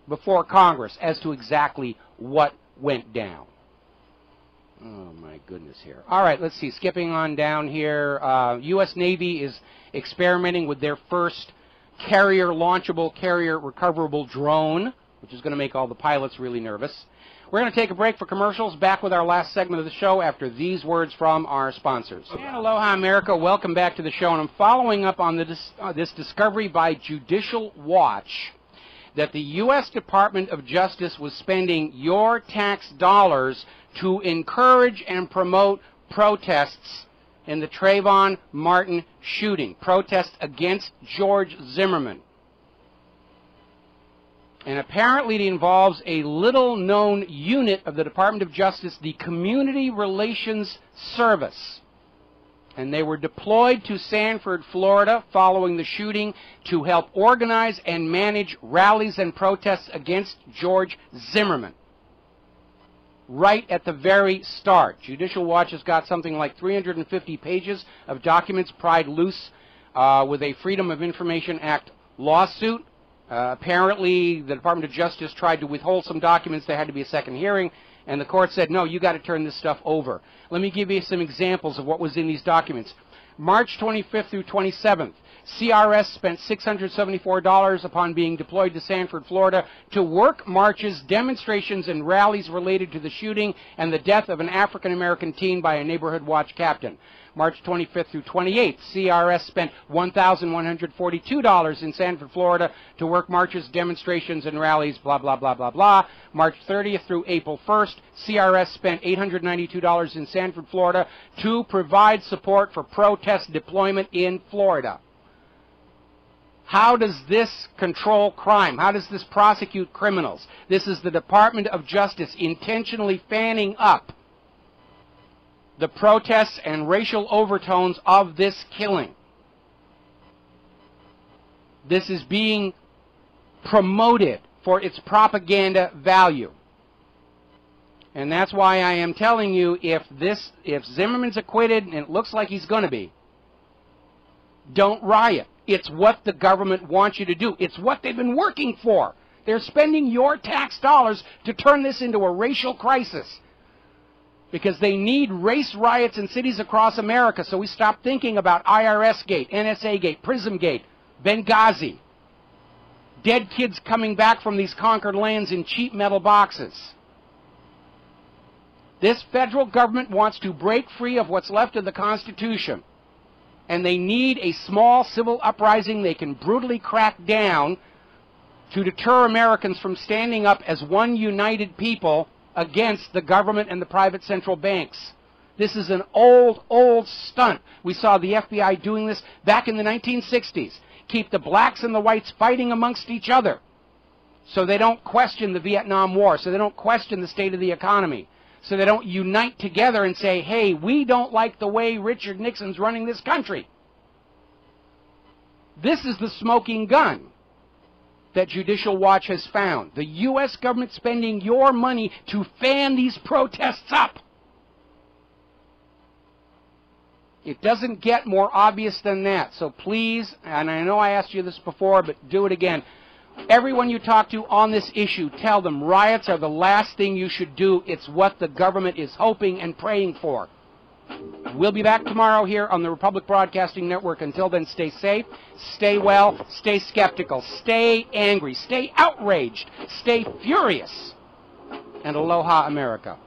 C: before Congress as to exactly what went down. Oh, my goodness here. All right, let's see. Skipping on down here, U.S. Navy is experimenting with their first carrier-launchable, carrier-recoverable drone, which is going to make all the pilots really nervous. We're going to take a break for commercials. Back with our last segment of the show after these words from our sponsors. And aloha, America. Welcome back to the show. And I'm following up on this discovery by Judicial Watch that the U.S. Department of Justice was spending your tax dollars to encourage and promote protests in the Trayvon Martin shooting, protests against George Zimmerman. And apparently it involves a little-known unit of the Department of Justice, the Community Relations Service. And they were deployed to Sanford, Florida, following the shooting to help organize and manage rallies and protests against George Zimmerman. right at the very start. Judicial Watch has got something like 350 pages of documents pried loose with a Freedom of Information Act lawsuit. Apparently, the Department of Justice tried to withhold some documents. There had to be a second hearing, and the court said, no, you got to turn this stuff over. Let me give you some examples of what was in these documents. March 25th through 27th, CRS spent $674 upon being deployed to Sanford, Florida, to work marches, demonstrations, and rallies related to the shooting and the death of an African-American teen by a neighborhood watch captain. March 25th through 28th, CRS spent $1,142 in Sanford, Florida, to work marches, demonstrations, and rallies, blah, blah, blah, blah, blah. March 30th through April 1st, CRS spent $892 in Sanford, Florida, to provide support for protest deployment in Florida. How does this control crime? How does this prosecute criminals? This is the Department of Justice intentionally fanning up the protests and racial overtones of this killing. This is being promoted for its propaganda value. And that's why I am telling you, if Zimmerman's acquitted, and it looks like he's going to be, don't riot. It's what the government wants you to do. It's what they've been working for. They're spending your tax dollars to turn this into a racial crisis, because they need race riots in cities across America, so we stop thinking about IRS Gate, NSA Gate, Prism Gate, Benghazi, dead kids coming back from these conquered lands in cheap metal boxes. This federal government wants to break free of what's left of the Constitution, and they need a small civil uprising they can brutally crack down to deter Americans from standing up as one united people against the government and the private central banks. This is an old, old stunt. We saw the FBI doing this back in the 1960s. Keep the blacks and the whites fighting amongst each other so they don't question the Vietnam War, so they don't question the state of the economy, so they don't unite together and say, hey, we don't like the way Richard Nixon's running this country. This is the smoking gun that Judicial Watch has found. The U.S. government spending your money to fan these protests up. It doesn't get more obvious than that. So please, and I know I asked you this before, but do it again. Everyone you talk to on this issue, tell them riots are the last thing you should do. It's what the government is hoping and praying for. We'll be back tomorrow here on the Republic Broadcasting Network. Until then, stay safe, stay well, stay skeptical, stay angry, stay outraged, stay furious, and aloha, America.